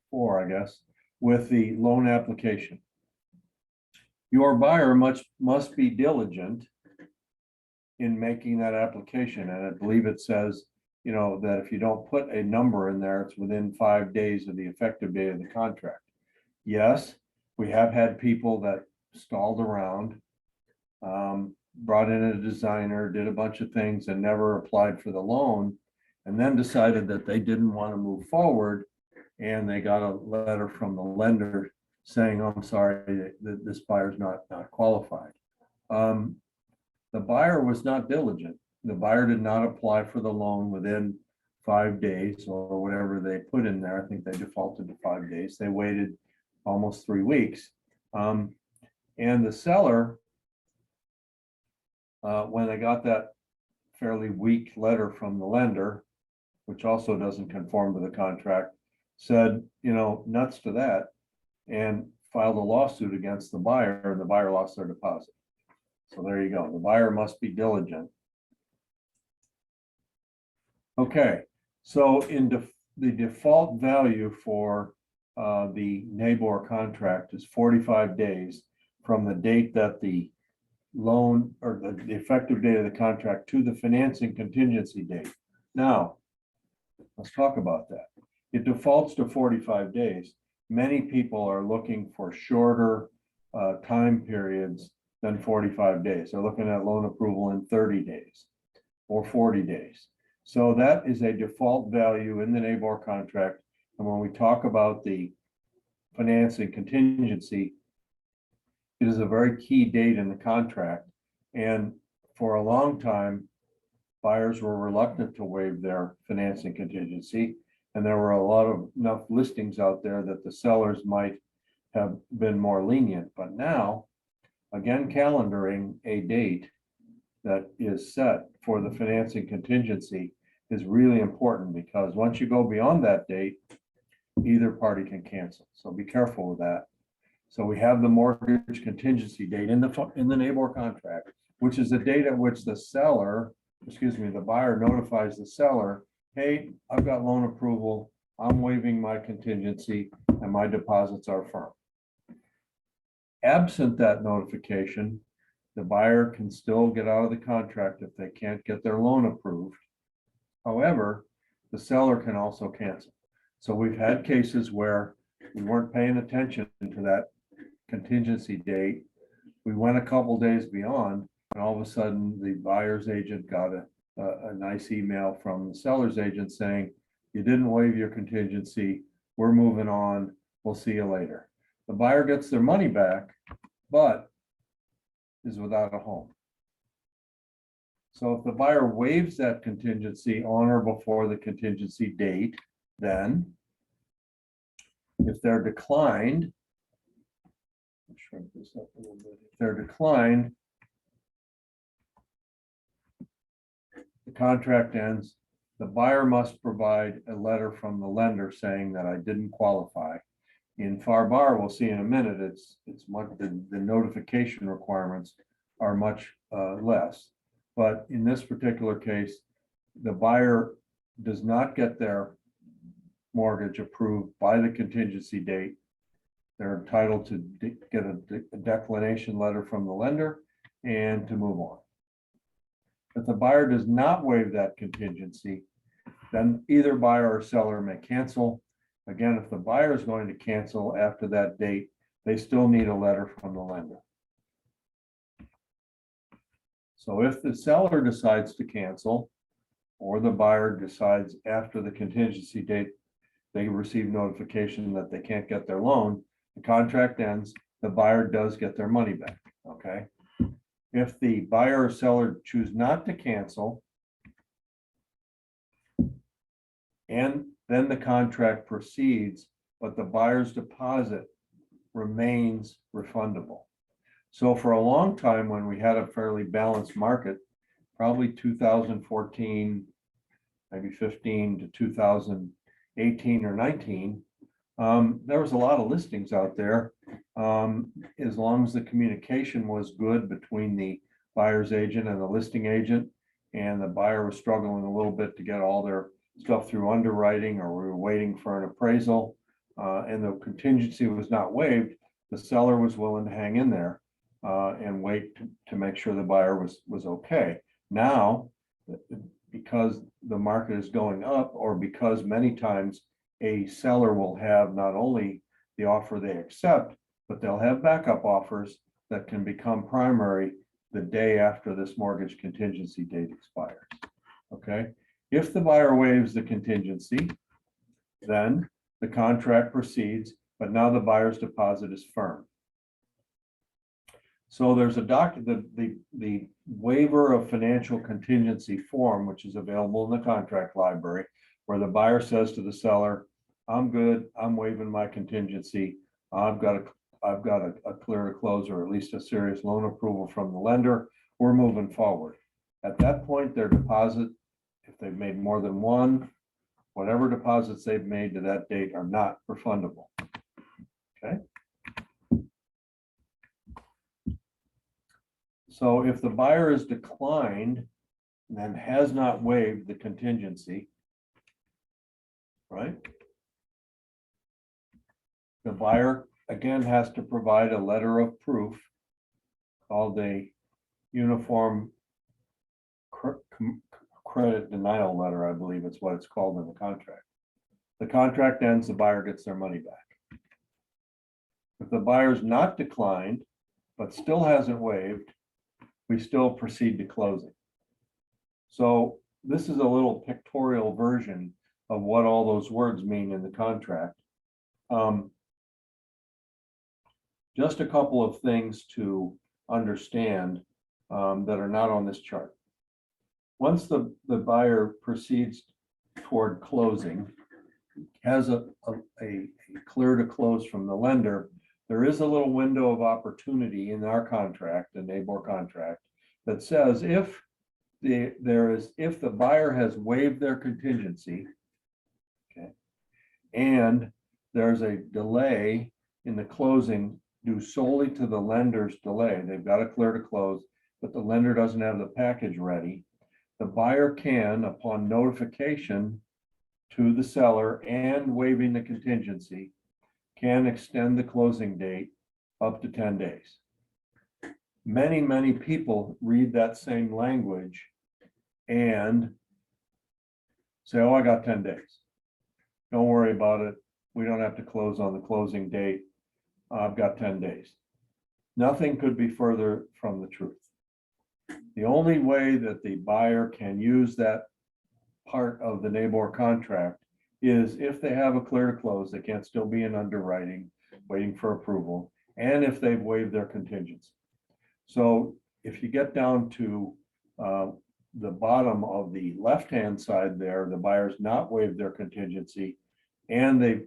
4, I guess, with the loan application. Your buyer must be diligent in making that application. And I believe it says, you know, that if you don't put a number in there, it's within 5 days of the effective date of the contract. Yes, we have had people that stalled around, brought in a designer, did a bunch of things and never applied for the loan, and then decided that they didn't want to move forward. And they got a letter from the lender saying, oh, I'm sorry, that this buyer's not qualified. The buyer was not diligent. The buyer did not apply for the loan within 5 days or whatever they put in there. I think they defaulted to 5 days. They waited almost 3 weeks. And the seller, when they got that fairly weak letter from the lender, which also doesn't conform to the contract, said, you know, nuts to that, and filed a lawsuit against the buyer, and the buyer lost their deposit. So there you go. The buyer must be diligent. Okay, so in the default value for the NABOR contract is 45 days from the date that the loan or the effective date of the contract to the financing contingency date. Now, let's talk about that. It defaults to 45 days. Many people are looking for shorter time periods than 45 days. They're looking at loan approval in 30 days or 40 days. So that is a default value in the NABOR contract. And when we talk about the financing contingency, it is a very key date in the contract. And for a long time, buyers were reluctant to waive their financing contingency. And there were a lot of enough listings out there that the sellers might have been more lenient. But now, again, calendaring a date that is set for the financing contingency is really important, because once you go beyond that date, either party can cancel. So be careful with that. So we have the mortgage contingency date in the NABOR contract, which is the date at which the seller, the buyer notifies the seller, hey, I've got loan approval, I'm waiving my contingency, and my deposits are firm. Absent that notification, the buyer can still get out of the contract if they can't get their loan approved. However, the seller can also cancel. So we've had cases where we weren't paying attention to that contingency date. We went a couple days beyond, and all of a sudden the buyer's agent got a nice email from the seller's agent saying, you didn't waive your contingency, we're moving on, we'll see you later. The buyer gets their money back, but is without a home. So if the buyer waives that contingency on or before the contingency date, then if they're declined, let's shrink this up a little bit. If they're declined, the contract ends. The buyer must provide a letter from the lender saying that I didn't qualify. In Farbar, we'll see in a minute, it's much, the notification requirements are much less. But in this particular case, the buyer does not get their mortgage approved by the contingency date. They're entitled to get a declination letter from the lender and to move on. If the buyer does not waive that contingency, Then either buyer or seller may cancel. Again, if the buyer is going to cancel after that date, they still need a letter from the lender. So if the seller decides to cancel, or the buyer decides after the contingency date, they receive notification that they can't get their loan, the contract ends, the buyer does get their money back, okay? If the buyer or seller choose not to cancel, and then the contract proceeds, but the buyer's deposit remains refundable. So for a long time, when we had a fairly balanced market, probably 2014, maybe 15 to 2018 or 19, there was a lot of listings out there. As long as the communication was good between the buyer's agent and the listing agent, and the buyer was struggling a little bit to get all their stuff through underwriting, or we were waiting for an appraisal, and the contingency was not waived, the seller was willing to hang in there and wait to make sure the buyer was okay. Now, because the market is going up, or because many times a seller will have not only the offer they accept, but they'll have backup offers that can become primary the day after this mortgage contingency date expires. Okay, if the buyer waives the contingency, then the contract proceeds, but now the buyer's deposit is firm. So there's the waiver of financial contingency form, which is available in the contract library, where the buyer says to the seller, I'm good, I'm waiving my contingency. I've got a clear to close, or at least a serious loan approval from the lender. We're moving forward. At that point, their deposit, if they've made more than one, whatever deposits they've made to that date are not refundable. Okay. So if the buyer is declined and has not waived the contingency, right? The buyer again has to provide a letter of proof called a uniform credit denial letter, I believe it's what it's called in the contract. The contract ends, the buyer gets their money back. If the buyer's not declined, but still hasn't waived, we still proceed to closing. So this is a little pictorial version of what all those words mean in the contract. Just a couple of things to understand that are not on this chart. Once the buyer proceeds toward closing, has a clear to close from the lender, there is a little window of opportunity in our contract, the NABOR contract, that says if the buyer has waived their contingency, okay, and there's a delay in the closing due solely to the lender's delay, they've got a clear to close, but the lender doesn't have the package ready, the buyer can, upon notification to the seller and waiving the contingency, can extend the closing date up to 10 days. Many people read that same language and say, oh, I got 10 days. Don't worry about it. We don't have to close on the closing date. I've got 10 days. Nothing could be further from the truth. The only way that the buyer can use that part of the NABOR contract is if they have a clear to close, they can't still be in underwriting, waiting for approval, and if they've waived their contingency. So if you get down to the bottom of the left-hand side there, the buyer's not waived their contingency, and they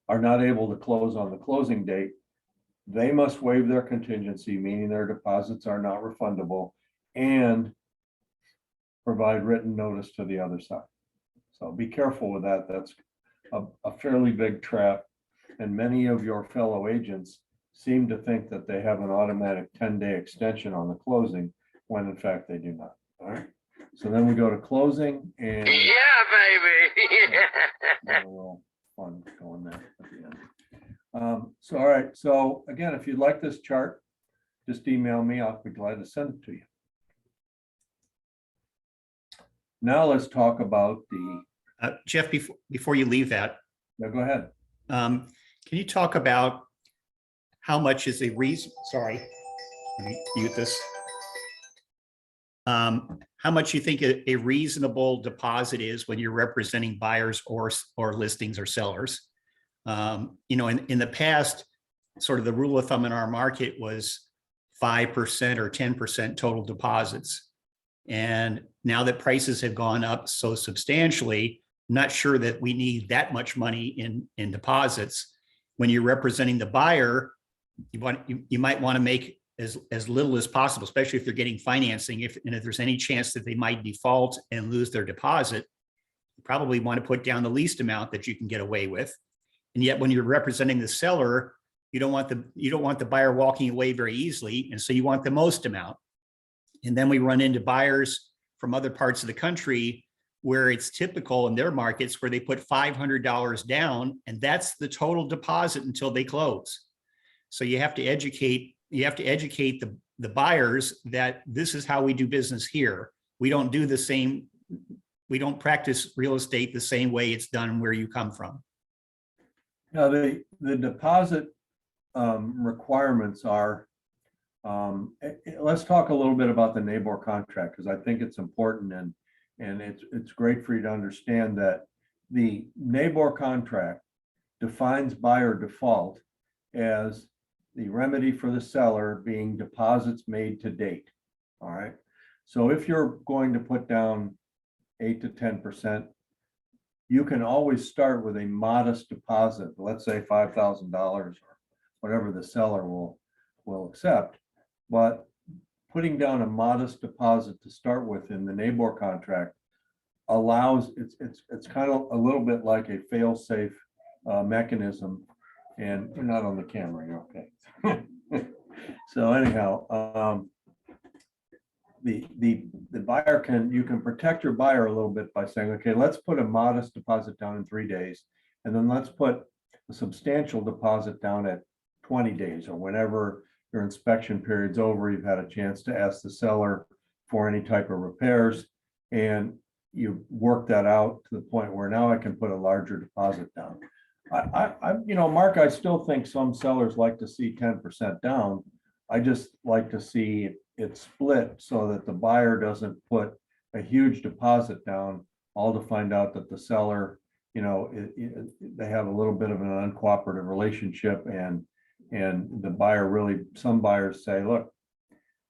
are not able to close on the closing date, they must waive their contingency, meaning their deposits are not refundable, and provide written notice to the other side. So be careful with that. That's a fairly big trap. And many of your fellow agents seem to think that they have an automatic 10-day extension on the closing, when in fact they do not. All right. So then we go to closing, and yeah, baby. a little fun going there at the end. So all right. So again, if you'd like this chart, just email me. I'll be glad to send it to you. Now let's talk about the, Jeff, before you leave that, no, go ahead. can you talk about how much is a reason, sorry, let me mute this. How much you think a reasonable deposit is when you're representing buyers or listings or sellers? In the past, sort of the rule of thumb in our market was 5% or 10% total deposits. And now that prices have gone up so substantially, I'm not sure that we need that much money in deposits. When you're representing the buyer, you might want to make as little as possible, especially if they're getting financing. If there's any chance that they might default and lose their deposit, you probably want to put down the least amount that you can get away with. And yet when you're representing the seller, you don't want the buyer walking away very easily. And so you want the most amount. And then we run into buyers from other parts of the country where it's typical in their markets where they put $500 down, and that's the total deposit until they close. So you have to educate the buyers that this is how we do business here. We don't do the same, we don't practice real estate the same way it's done where you come from. Now, the deposit requirements are, let's talk a little bit about the NABOR contract, because I think it's important, and it's great for you to understand that the NABOR contract defines buyer default as the remedy for the seller being deposits made to date. All right. So if you're going to put down 8 to 10%, you can always start with a modest deposit, let's say $5,000 or whatever the seller will accept. But putting down a modest deposit to start with in the NABOR contract allows, it's kind of a little bit like a fail-safe mechanism. And you're not on the camera, you're okay. So anyhow, the buyer you can protect your buyer a little bit by saying, okay, let's put a modest deposit down in 3 days, and then let's put a substantial deposit down at 20 days, or whenever your inspection period's over, you've had a chance to ask the seller for any type of repairs, and you work that out to the point where now I can put a larger deposit down. Mark, I still think some sellers like to see 10% down. I just like to see it split so that the buyer doesn't put a huge deposit down, all to find out that the seller, they have a little bit of an uncooperative relationship, and the buyer really, some buyers say, look,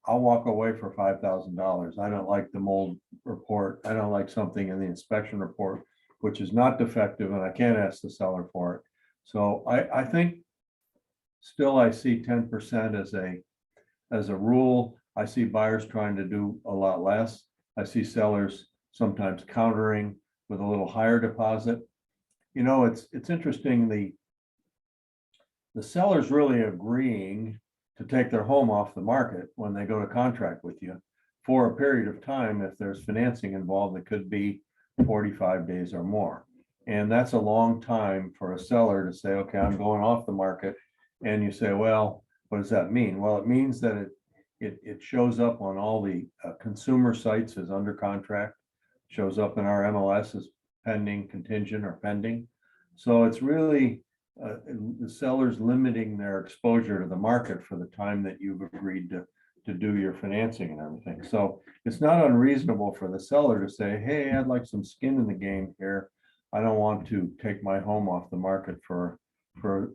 I'll walk away for $5,000. I don't like the mold report. I don't like something in the inspection report which is not defective, and I can't ask the seller for it. So I think still I see 10% as a rule. I see buyers trying to do a lot less. I see sellers sometimes countering with a little higher deposit. It's interesting, the seller's really agreeing to take their home off the market when they go to contract with you for a period of time. If there's financing involved, it could be 45 days or more. And that's a long time for a seller to say, okay, I'm going off the market. And you say, well, what does that mean? Well, it means that it shows up on all the consumer sites as under contract, shows up in our MLS as pending, contingent, or pending. So it's really the seller's limiting their exposure to the market for the time that you've agreed to do your financing and everything. So it's not unreasonable for the seller to say, hey, I'd like some skin in the game here. I don't want to take my home off the market for a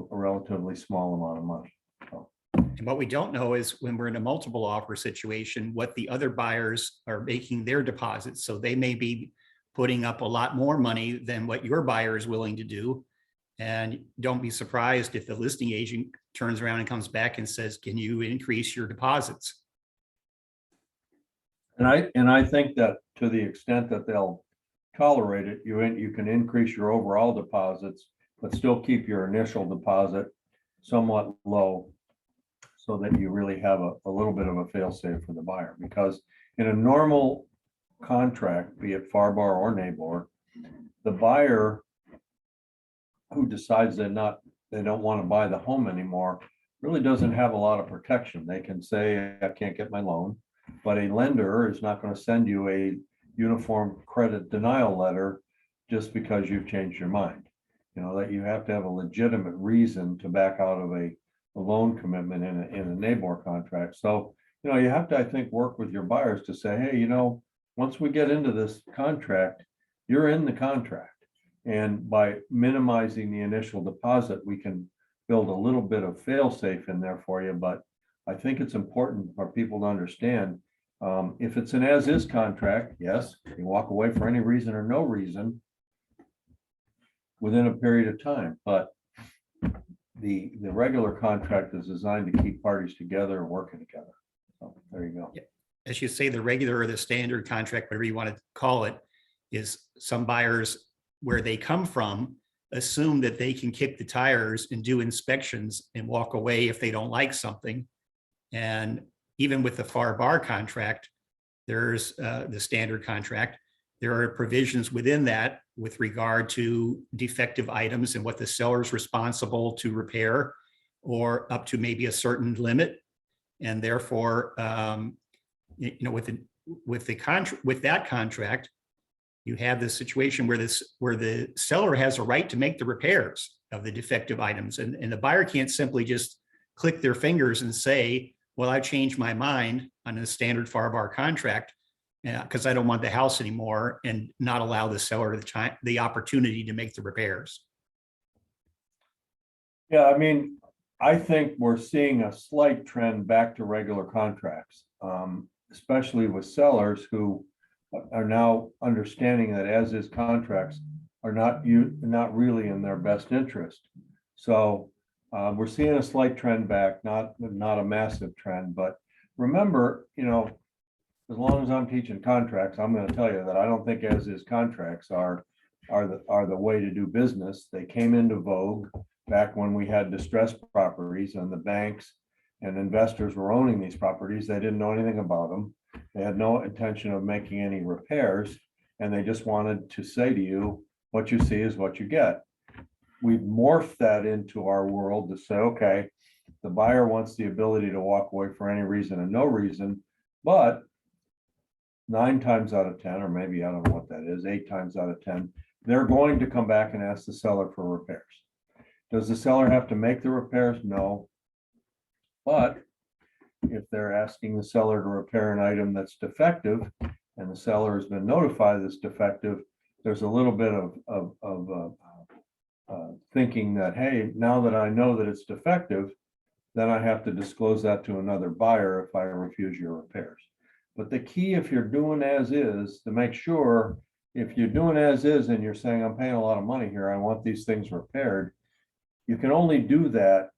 relatively small amount of money. So. And what we don't know is when we're in a multiple offer situation, what the other buyers are making their deposits. So they may be putting up a lot more money than what your buyer is willing to do. And don't be surprised if the listing agent turns around and comes back and says, can you increase your deposits? And I think that to the extent that they'll tolerate it, you can increase your overall deposits, but still keep your initial deposit somewhat low so that you really have a little bit of a fail-safe for the buyer. Because in a normal contract, be it Farbar or NABOR, the buyer who decides they don't want to buy the home anymore really doesn't have a lot of protection. They can say, I can't get my loan, but a lender is not going to send you uniform credit denial letter just because you've changed your mind. You know, that you have to have a legitimate reason to back out of a loan commitment in a NABOR contract. So, you know, you have to, I think, work with your buyers to say, hey, you know, once we get into this contract, you're in the contract. And by minimizing the initial deposit, we can build a little bit of fail-safe in there for you. But I think it's important for people to understand, if it's an as-is contract, yes, you walk away for any reason or no reason within a period of time. But the regular contract is designed to keep parties together and working together. So there you go. Yeah. As you say, the regular or the standard contract, whatever you want to call it, is some buyers where they come from assume that they can kick the tires and do inspections and walk away if they don't like something. And even with the Farbar contract, there's the standard contract. There are provisions within that with regard to defective items and what the seller is responsible to repair, or up to maybe a certain limit. And therefore, you know, with that contract, you have this situation where the seller has a right to make the repairs of the defective items, and the buyer can't simply just click their fingers and say, well, I changed my mind on a standard Farbar contract because I don't want the house anymore, and not allow the seller the opportunity to make the repairs. Yeah, I mean, I think we're seeing a slight trend back to regular contracts, especially with sellers who are now understanding that as-is contracts are not really in their best interest. So we're seeing a slight trend back, not a massive trend. But remember, you know, as long as I'm teaching contracts, I'm going to tell you that I don't think as-is contracts are the way to do business. They came into vogue back when we had distressed properties and the banks and investors were owning these properties. They didn't know anything about them. They had no intention of making any repairs, and they just wanted to say to you, what you see is what you get. We've morphed that into our world to say, okay, the buyer wants the ability to walk away for any reason and no reason, but 9 times out of 10, or maybe I don't know what that is, 8 times out of 10, they're going to come back and ask the seller for repairs. Does the seller have to make the repairs? No. But if they're asking the seller to repair an item that's defective and the seller has been notified it's defective, there's a little bit of thinking that, hey, now that I know that it's defective, then I have to disclose that to another buyer if I refuse your repairs. But the key, if you're doing as is, to make sure, if you're doing as is and you're saying, I'm paying a lot of money here, I want these things repaired, you can only do that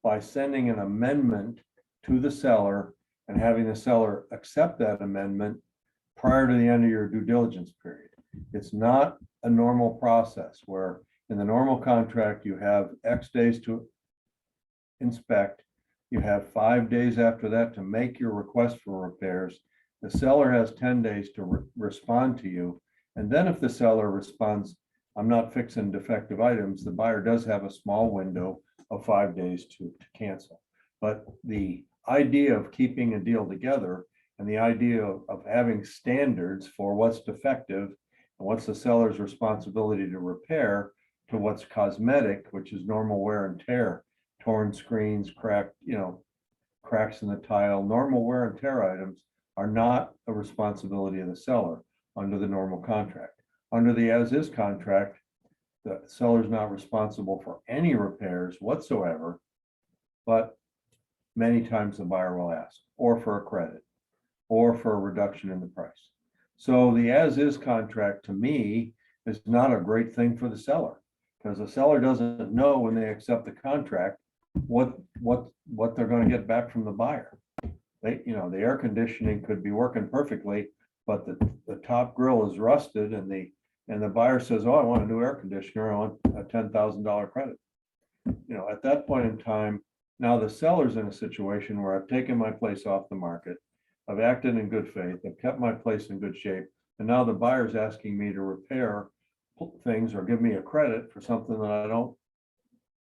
by sending an amendment to the seller and having the seller accept that amendment prior to the end of your due diligence period. It's not a normal process where in the normal contract, you have X days to inspect. You have 5 days after that to make your request for repairs. The seller has 10 days to respond to you. And then if the seller responds, I'm not fixing defective items, the buyer does have a small window of 5 days to cancel. But the idea of keeping a deal together and the idea of having standards for what's defective and what's the seller's responsibility to repair to what's cosmetic, which is normal wear and tear, torn screens, cracked, you know, cracks in the tile, normal wear and tear items are not a responsibility of the seller under the normal contract. Under the as-is contract, the seller's not responsible for any repairs whatsoever, but many times the buyer will ask, or for a credit, or for a reduction in the price. So the as-is contract, to me, is not a great thing for the seller, because the seller doesn't know when they accept the contract what they're going to get back from the buyer. They, you know, the air conditioning could be working perfectly, but the top grill is rusted, and the buyer says, oh, I want a new air conditioner, I want a $10,000 credit. You know, at that point in time, now the seller's in a situation where I've taken my place off the market, I've acted in good faith, I've kept my place in good shape, and now the buyer's asking me to repair things or give me a credit for something that I don't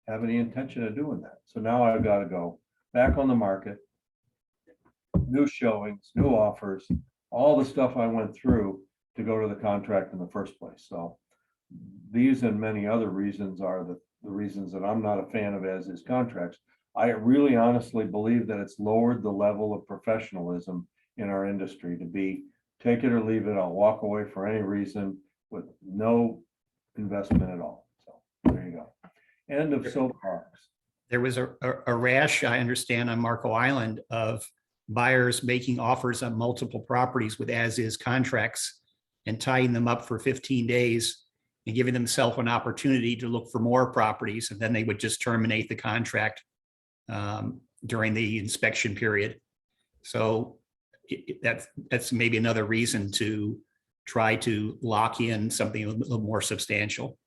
have any intention of doing that. So now I've got to go back on the market, new showings, new offers, all the stuff I went through to go to the contract in the first place. So these and many other reasons are the reasons that I'm not a fan of as-is contracts. I really honestly believe that it's lowered the level of professionalism in our industry to be take it or leave it. I'll walk away for any reason with no investment at all. So there you go. End of soapbox. There was a rash, I understand, on Marco Island of buyers making offers on multiple properties with as-is contracts and tying them up for 15 days and giving themselves an opportunity to look for more properties. And then they would just terminate the contract during the inspection period. So that's maybe another reason to try to lock in something a little more substantial.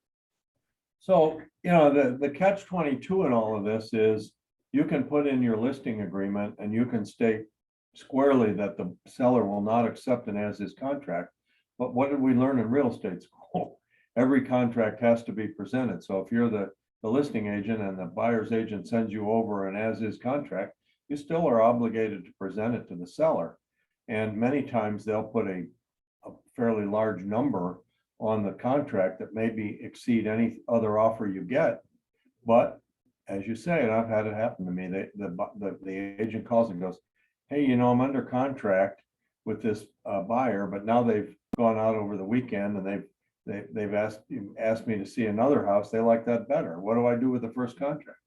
So, the catch-22 in all of this is you can put in your listing agreement and you can state squarely that the seller will not accept an as-is contract. But what did we learn in real estate school? Every contract has to be presented. So if you're the listing agent and the buyer's agent sends you over an as-is contract, you still are obligated to present it to the seller. And many times they'll put a fairly large number on the contract that maybe exceed any other offer you get. But as you say, and I've had it happen to me, the agent calls and goes, hey, I'm under contract with this buyer, but now they've gone out over the weekend and they've asked me to see another house. They like that better. What do I do with the first contract?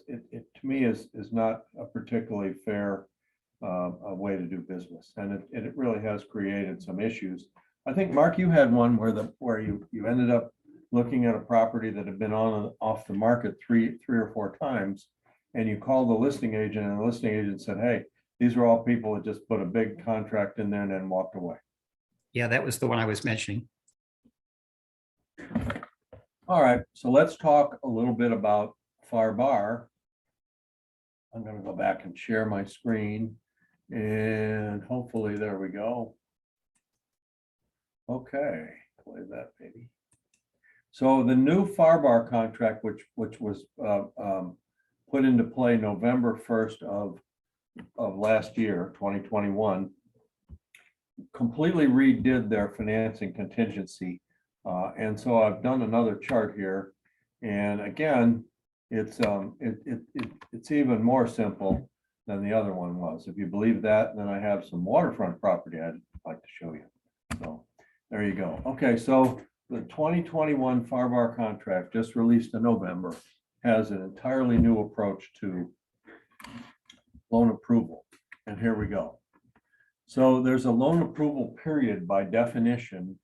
It to me is not a particularly fair a way to do business, and it really has created some issues. I think, Mark, you had one where you ended up looking at a property that had been on and off the market three or four times, and you called the listing agent, and the listing agent said, hey, these are all people that just put a big contract in there and then walked away. Yeah, that was the one I was mentioning. All right, so let's talk a little bit about Farbar. I'm going to go back and share my screen, and hopefully there we go. Okay, play that baby. So the new Farbar contract, which was put into play November 1st of last year, 2021, completely redid their financing contingency. And so I've done another chart here, and again, it's even more simple than the other one was. If you believe that, then I have some waterfront property I'd like to show you. So there you go. Okay, so the 2021 Farbar contract, just released in November, has an entirely new approach to loan approval. And here we go. So there's a loan approval period by definition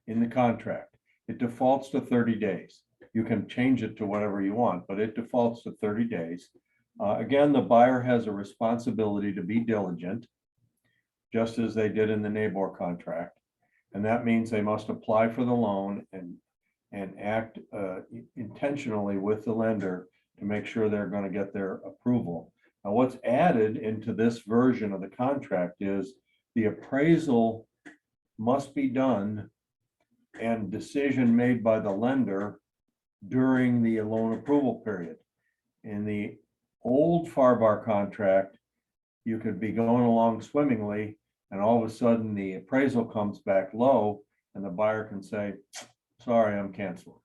in the contract. It defaults to 30 days. You can change it to whatever you want, but it defaults to 30 days. Again, the buyer has a responsibility to be diligent, just as they did in the neighbor contract. And that means they must apply for the loan and act intentionally with the lender to make sure they're going to get their approval. Now, what's added into this version of the contract is the appraisal must be done and decision made by the lender during the loan approval period. In the old Farbar contract, you could be going along swimmingly and all of a sudden the appraisal comes back low and the buyer can say, sorry, I'm canceling.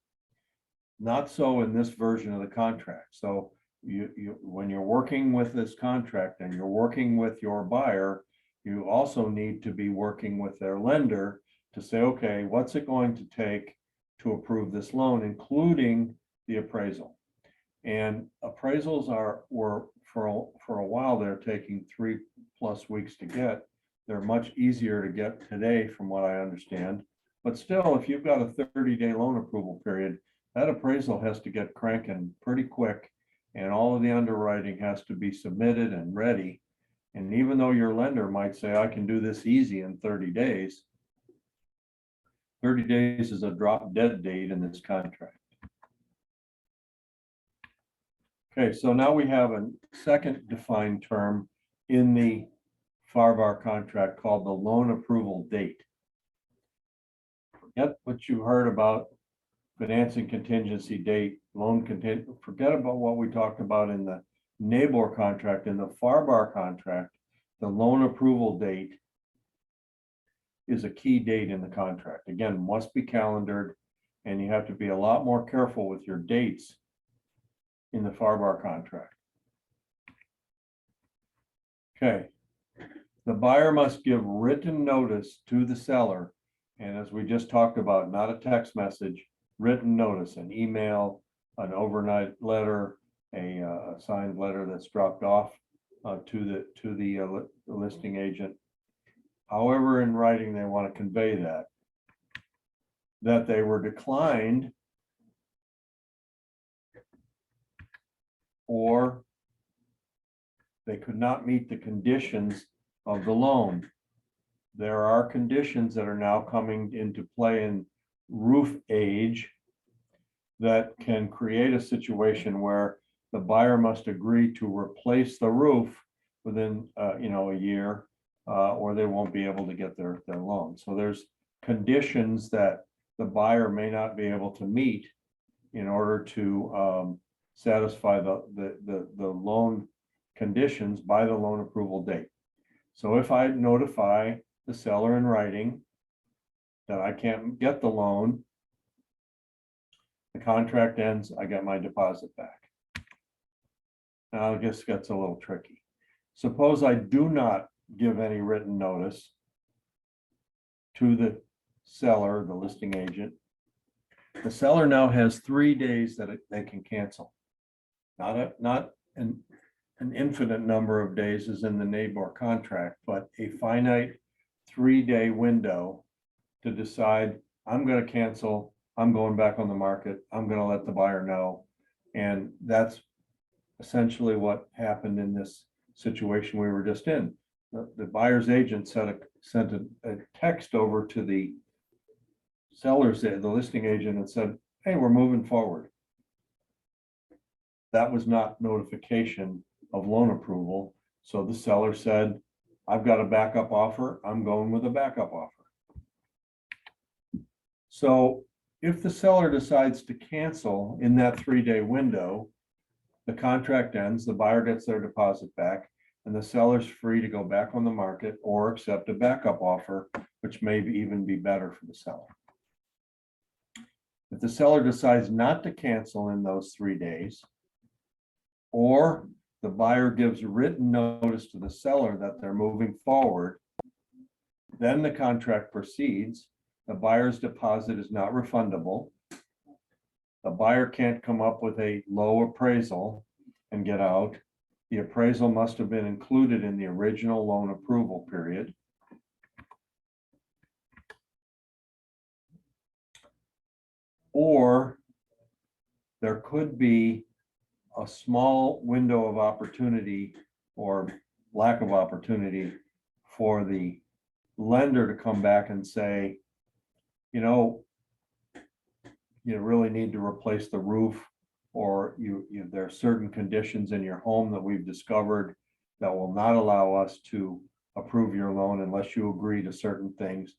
Not so in this version of the contract. So when you're working with this contract and you're working with your buyer, you also need to be working with their lender to say, okay, what's it going to take to approve this loan, including the appraisal. And appraisals were for a while, they're taking 3+ weeks to get. They're much easier to get today from what I understand. But still, if you've got a 30-day loan approval period, that appraisal has to get cranking pretty quick, and all of the underwriting has to be submitted and ready. And even though your lender might say, I can do this easy in 30 days, 30 days is a drop dead date in this contract. Okay, so now we have a second defined term in the Farbar contract called the loan approval date. Forget what you heard about financing contingency date, forget about what we talked about in the neighbor contract. In the Farbar contract, the loan approval date is a key date in the contract. Again, must be calendared, and you have to be a lot more careful with your dates in the Farbar contract. Okay. The buyer must give written notice to the seller. And as we just talked about, not a text message, written notice, an email, an overnight letter, a signed letter that's dropped off to the listing agent. However, in writing, they want to convey that they were declined or they could not meet the conditions of the loan. There are conditions that are now coming into play in roof age that can create a situation where the buyer must agree to replace the roof within a year, or they won't be able to get their loan. So there's conditions that the buyer may not be able to meet in order to satisfy the loan conditions by the loan approval date. So if I notify the seller in writing that I can't get the loan, the contract ends, I get my deposit back. Now, I guess it gets a little tricky. Suppose I do not give any written notice to the seller, the listing agent. The seller now has 3 days that they can cancel. Not an infinite number of days as in the NABOR contract, but a finite 3-day window to decide, I'm going to cancel, I'm going back on the market, I'm going to let the buyer know. And that's essentially what happened in this situation we were just in. The buyer's agent sent a text over to the seller's, the listing agent, and said, hey, we're moving forward. That was not notification of loan approval. So the seller said, I've got a backup offer, I'm going with a backup offer. So if the seller decides to cancel in that 3-day window, the contract ends, the buyer gets their deposit back, and the seller's free to go back on the market or accept a backup offer, which may even be better for the seller. If the seller decides not to cancel in those 3 days, or the buyer gives written notice to the seller that they're moving forward, then the contract proceeds. The buyer's deposit is not refundable. The buyer can't come up with a low appraisal and get out. The appraisal must have been included in the original loan approval period. Or there could be a small window of opportunity or lack of opportunity for the lender to come back and say, you really need to replace the roof, or there are certain conditions in your home that we've discovered that will not allow us to approve your loan unless you agree to certain things.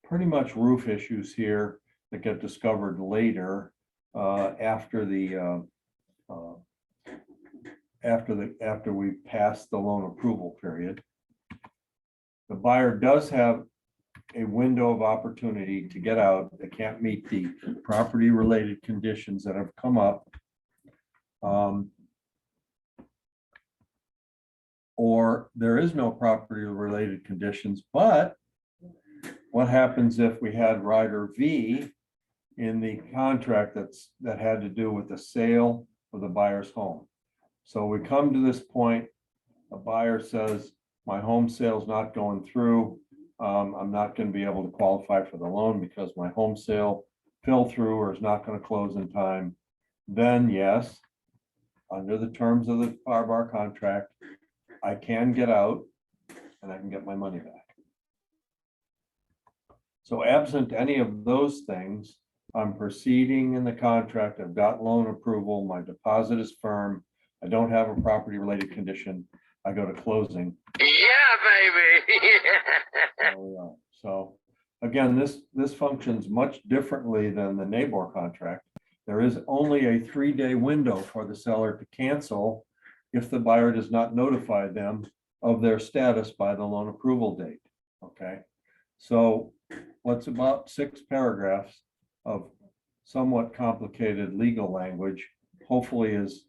Pretty much roof issues here that get discovered later after we pass the loan approval period. The buyer does have a window of opportunity to get out. They can't meet the property related conditions that have come up. Or there is no property related conditions, but what happens if we had rider V in the contract that had to do with the sale of the buyer's home? So we come to this point, a buyer says, my home sale's not going through. I'm not going to be able to qualify for the loan because my home sale fell through or is not going to close in time. Then yes, under the terms of the Farbar contract, I can get out and I can get my money back. So absent any of those things, I'm proceeding in the contract. I've got loan approval. My deposit is firm. I don't have a property related condition. I go to closing. Yeah, baby. There we are. So again, this functions much differently than the NABOR contract. There is only a 3-day window for the seller to cancel if the buyer does not notify them of their status by the loan approval date. Okay, so what's about 6 paragraphs of somewhat complicated legal language, hopefully is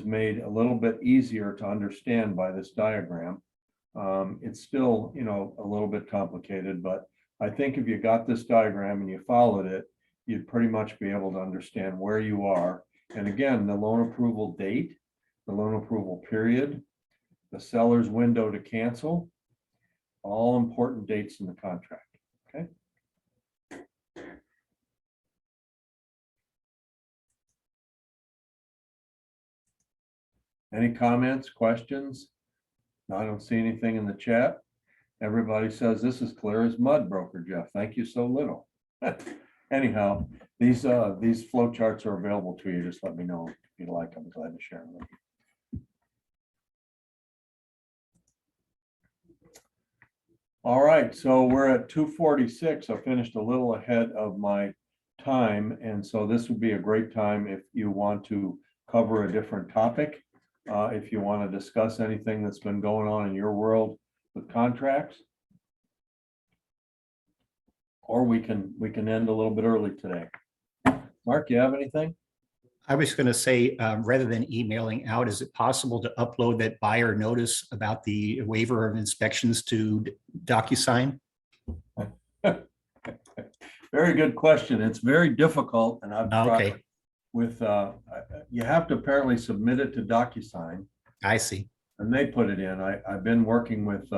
made a little bit easier to understand by this diagram. It's still, you know, a little bit complicated, but I think if you got this diagram and you followed it, you'd pretty much be able to understand where you are. And again, the loan approval date, the loan approval period, the seller's window to cancel, all important dates in the contract, okay? Any comments, questions? No, I don't see anything in the chat. Everybody says this is clear as mud, Broker Jeff. Thank you so little. Anyhow, these flow charts are available to you. Just let me know if you'd like. I'm glad to share them with you. All right, so we're at 2:46. I finished a little ahead of my time, and so this would be a great time if you want to cover a different topic. If you want to discuss anything that's been going on in your world with contracts. Or we can end a little bit early today. Mark, you have anything? I was going to say, rather than emailing out, is it possible to upload that buyer notice about the waiver of inspections to Docusign? Very good question. It's very difficult, and I've tried Okay, with, you have to apparently submit it to Docusign, I see. and they put it in. I've been working with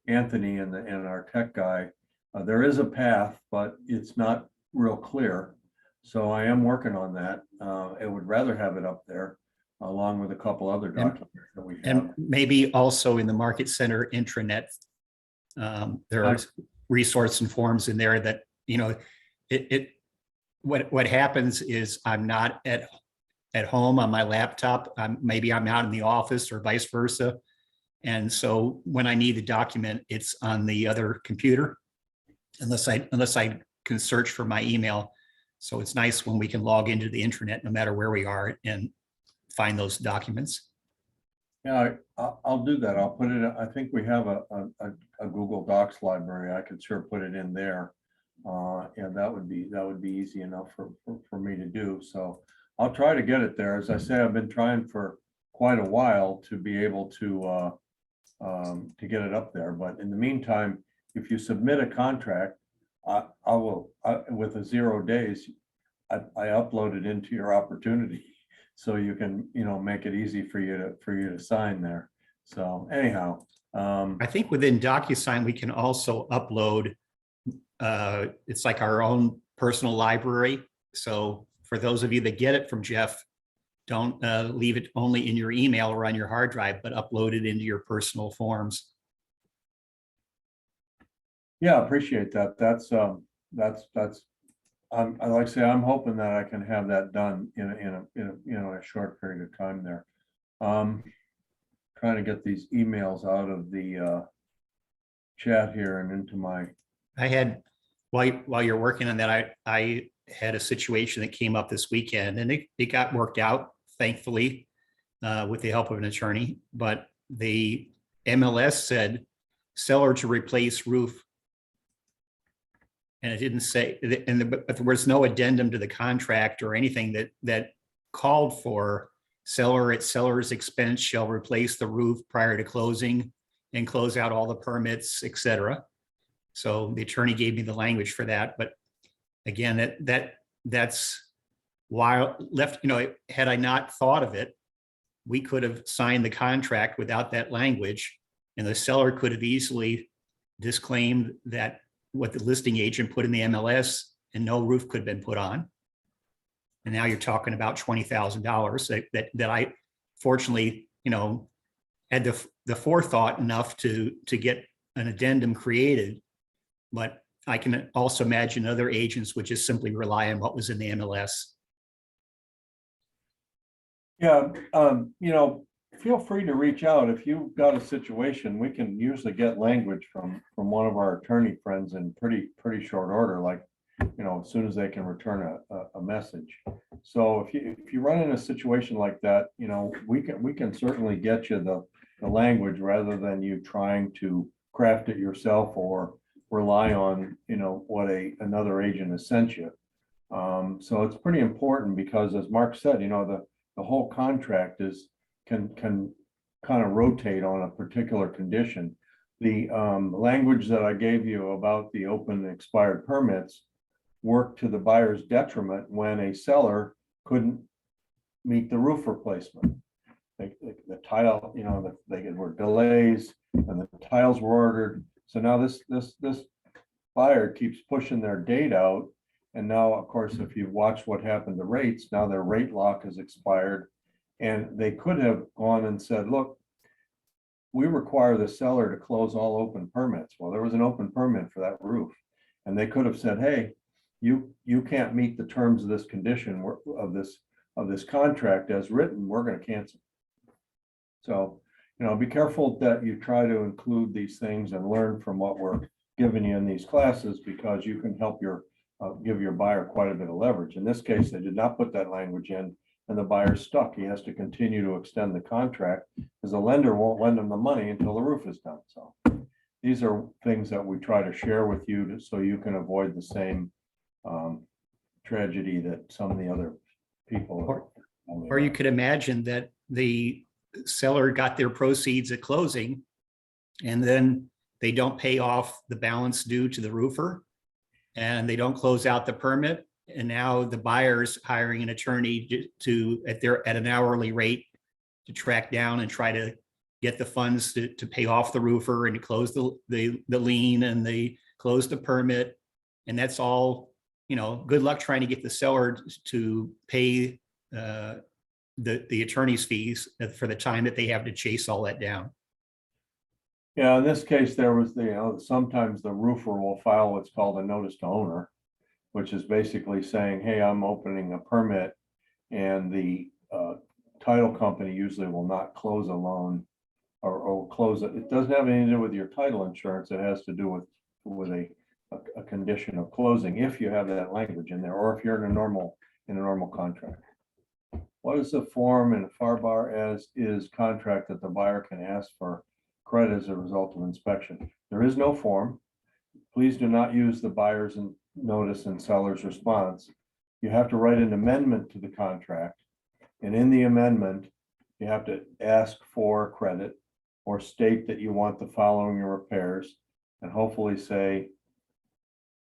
Anthony and our tech guy. There is a path, but it's not real clear. So I am working on that. I would rather have it up there along with a couple other documents that we have. And maybe also in the Market Center intranet, there are resource and forms in there that, you know, what happens is I'm not at home on my laptop. Maybe I'm out in the office or vice versa. And so when I need the document, it's on the other computer, unless I can search for my email. So it's nice when we can log into the intranet, no matter where we are, and find those documents. Yeah, I'll do that. I'll put it, I think we have a Google Docs library. I could sure put it in there. And that would be easy enough for me to do. So I'll try to get it there. As I say, I've been trying for quite a while to be able to get it up there. But in the meantime, if you submit a contract, I will, with a 0 days, I upload it into your opportunity. So you can, you know, make it easy for you to sign there. So anyhow. I think within Docusign, we can also upload, it's like our own personal library. So for those of you that get it from Jeff, don't leave it only in your email or on your hard drive, but upload it into your personal forms. Yeah, appreciate that. That's I like to say, I'm hoping that I can have that done in a short period of time there. Trying to get these emails out of the chat here and into my. I had, while you're working on that, I had a situation that came up this weekend, and it got worked out, thankfully, with the help of an attorney. But the MLS said seller to replace roof. And it didn't say, but there was no addendum to the contract or anything that called for seller at seller's expense shall replace the roof prior to closing and close out all the permits, et cetera. So the attorney gave me the language for that. But again, that's why left, you know, had I not thought of it, we could have signed the contract without that language, and the seller could have easily disclaimed that what the listing agent put in the MLS, and no roof could have been put on. And now you're talking about $20,000 that I fortunately, you know, had the forethought enough to get an addendum created. But I can also imagine other agents would just simply rely on what was in the MLS. Yeah, you know, feel free to reach out if you've got a situation. We can usually get language from one of our attorney friends in pretty short order, like, you know, as soon as they can return a message. So if you run in a situation like that, you know, we can certainly get you the language rather than you trying to craft it yourself or rely on, what another agent has sent you. So it's pretty important because as Mark said, the whole contract can kind of rotate on a particular condition. The language that I gave you about the open and expired permits worked to the buyer's detriment when a seller couldn't meet the roof replacement. The tile, there were delays and the tiles were ordered. So now this buyer keeps pushing their date out. And now, of course, if you watch what happened to rates, now their rate lock has expired. And they could have gone and said, look, we require the seller to close all open permits. Well, there was an open permit for that roof. And they could have said, hey, you can't meet the terms of this condition of this contract as written, we're going to cancel. So, be careful that you try to include these things and learn from what we're giving you in these classes, because you can help give your buyer quite a bit of leverage. In this case, they did not put that language in, and the buyer's stuck. He has to continue to extend the contract because the lender won't lend him the money until the roof is done. So these are things that we try to share with you so you can avoid the same tragedy that some of the other people are. Or you could imagine that the seller got their proceeds at closing and then they don't pay off the balance due to the roofer and they don't close out the permit. And now the buyer's hiring an attorney at an hourly rate to track down and try to get the funds to pay off the roofer and to close the lien, and they close the permit. And that's all, good luck trying to get the seller to pay the attorney's fees for the time that they have to chase all that down. Yeah, in this case, there was sometimes the roofer will file what's called a notice to owner, which is basically saying, hey, I'm opening a permit, and the title company usually will not close a loan or close it. It doesn't have anything to do with your title insurance. It has to do with a condition of closing, if you have that language in there, or if you're in a normal contract. What is the form in a Farbar as is contract that the buyer can ask for credit as a result of inspection? There is no form. Please do not use the buyer's notice and seller's response. You have to write an amendment to the contract. And in the amendment, you have to ask for credit or state that you want the following repairs, and hopefully say,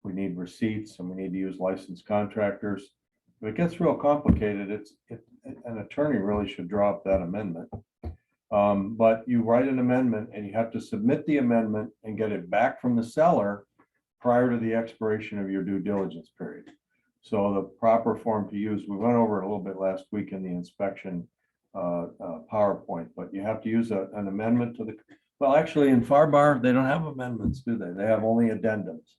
we need receipts and we need to use licensed contractors. If it gets real complicated, an attorney really should draw up that amendment. But you write an amendment and you have to submit the amendment and get it back from the seller prior to the expiration of your due diligence period. So the proper form to use, we went over it a little bit last week in the inspection PowerPoint, but you have to use an amendment to well, actually in Farbar, they don't have amendments, do they? They have only addendums.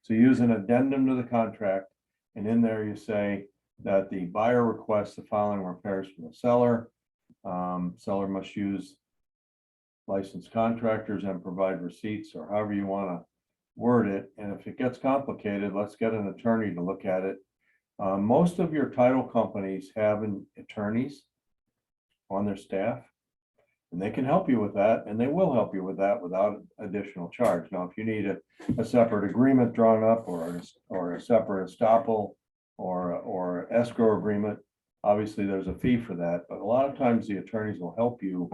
So use an addendum to the contract, and in there you say that the buyer requests the following repairs from the seller. Seller must use licensed contractors and provide receipts, or however you want to word it. And if it gets complicated, let's get an attorney to look at it. Most of your title companies have attorneys on their staff, and they can help you with that, and they will help you with that without additional charge. Now, if you need a separate agreement drawn up, or a separate estoppel or escrow agreement, obviously there's a fee for that. But a lot of times the attorneys will help you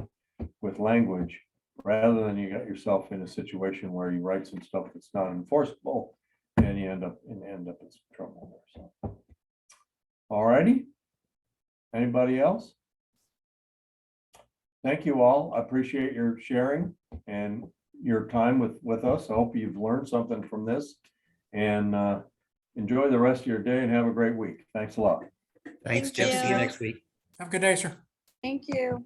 with language, rather than you get yourself in a situation where you write some stuff that's not enforceable and you end up in some trouble there. So, all righty. Anybody else? Thank you all. I appreciate your sharing and your time with us. I hope you've learned something from this, and enjoy the rest of your day and have a great week. Thanks a lot. Thanks, Thank Jeff. See you you. next week. Have a good day, sir. Thank you.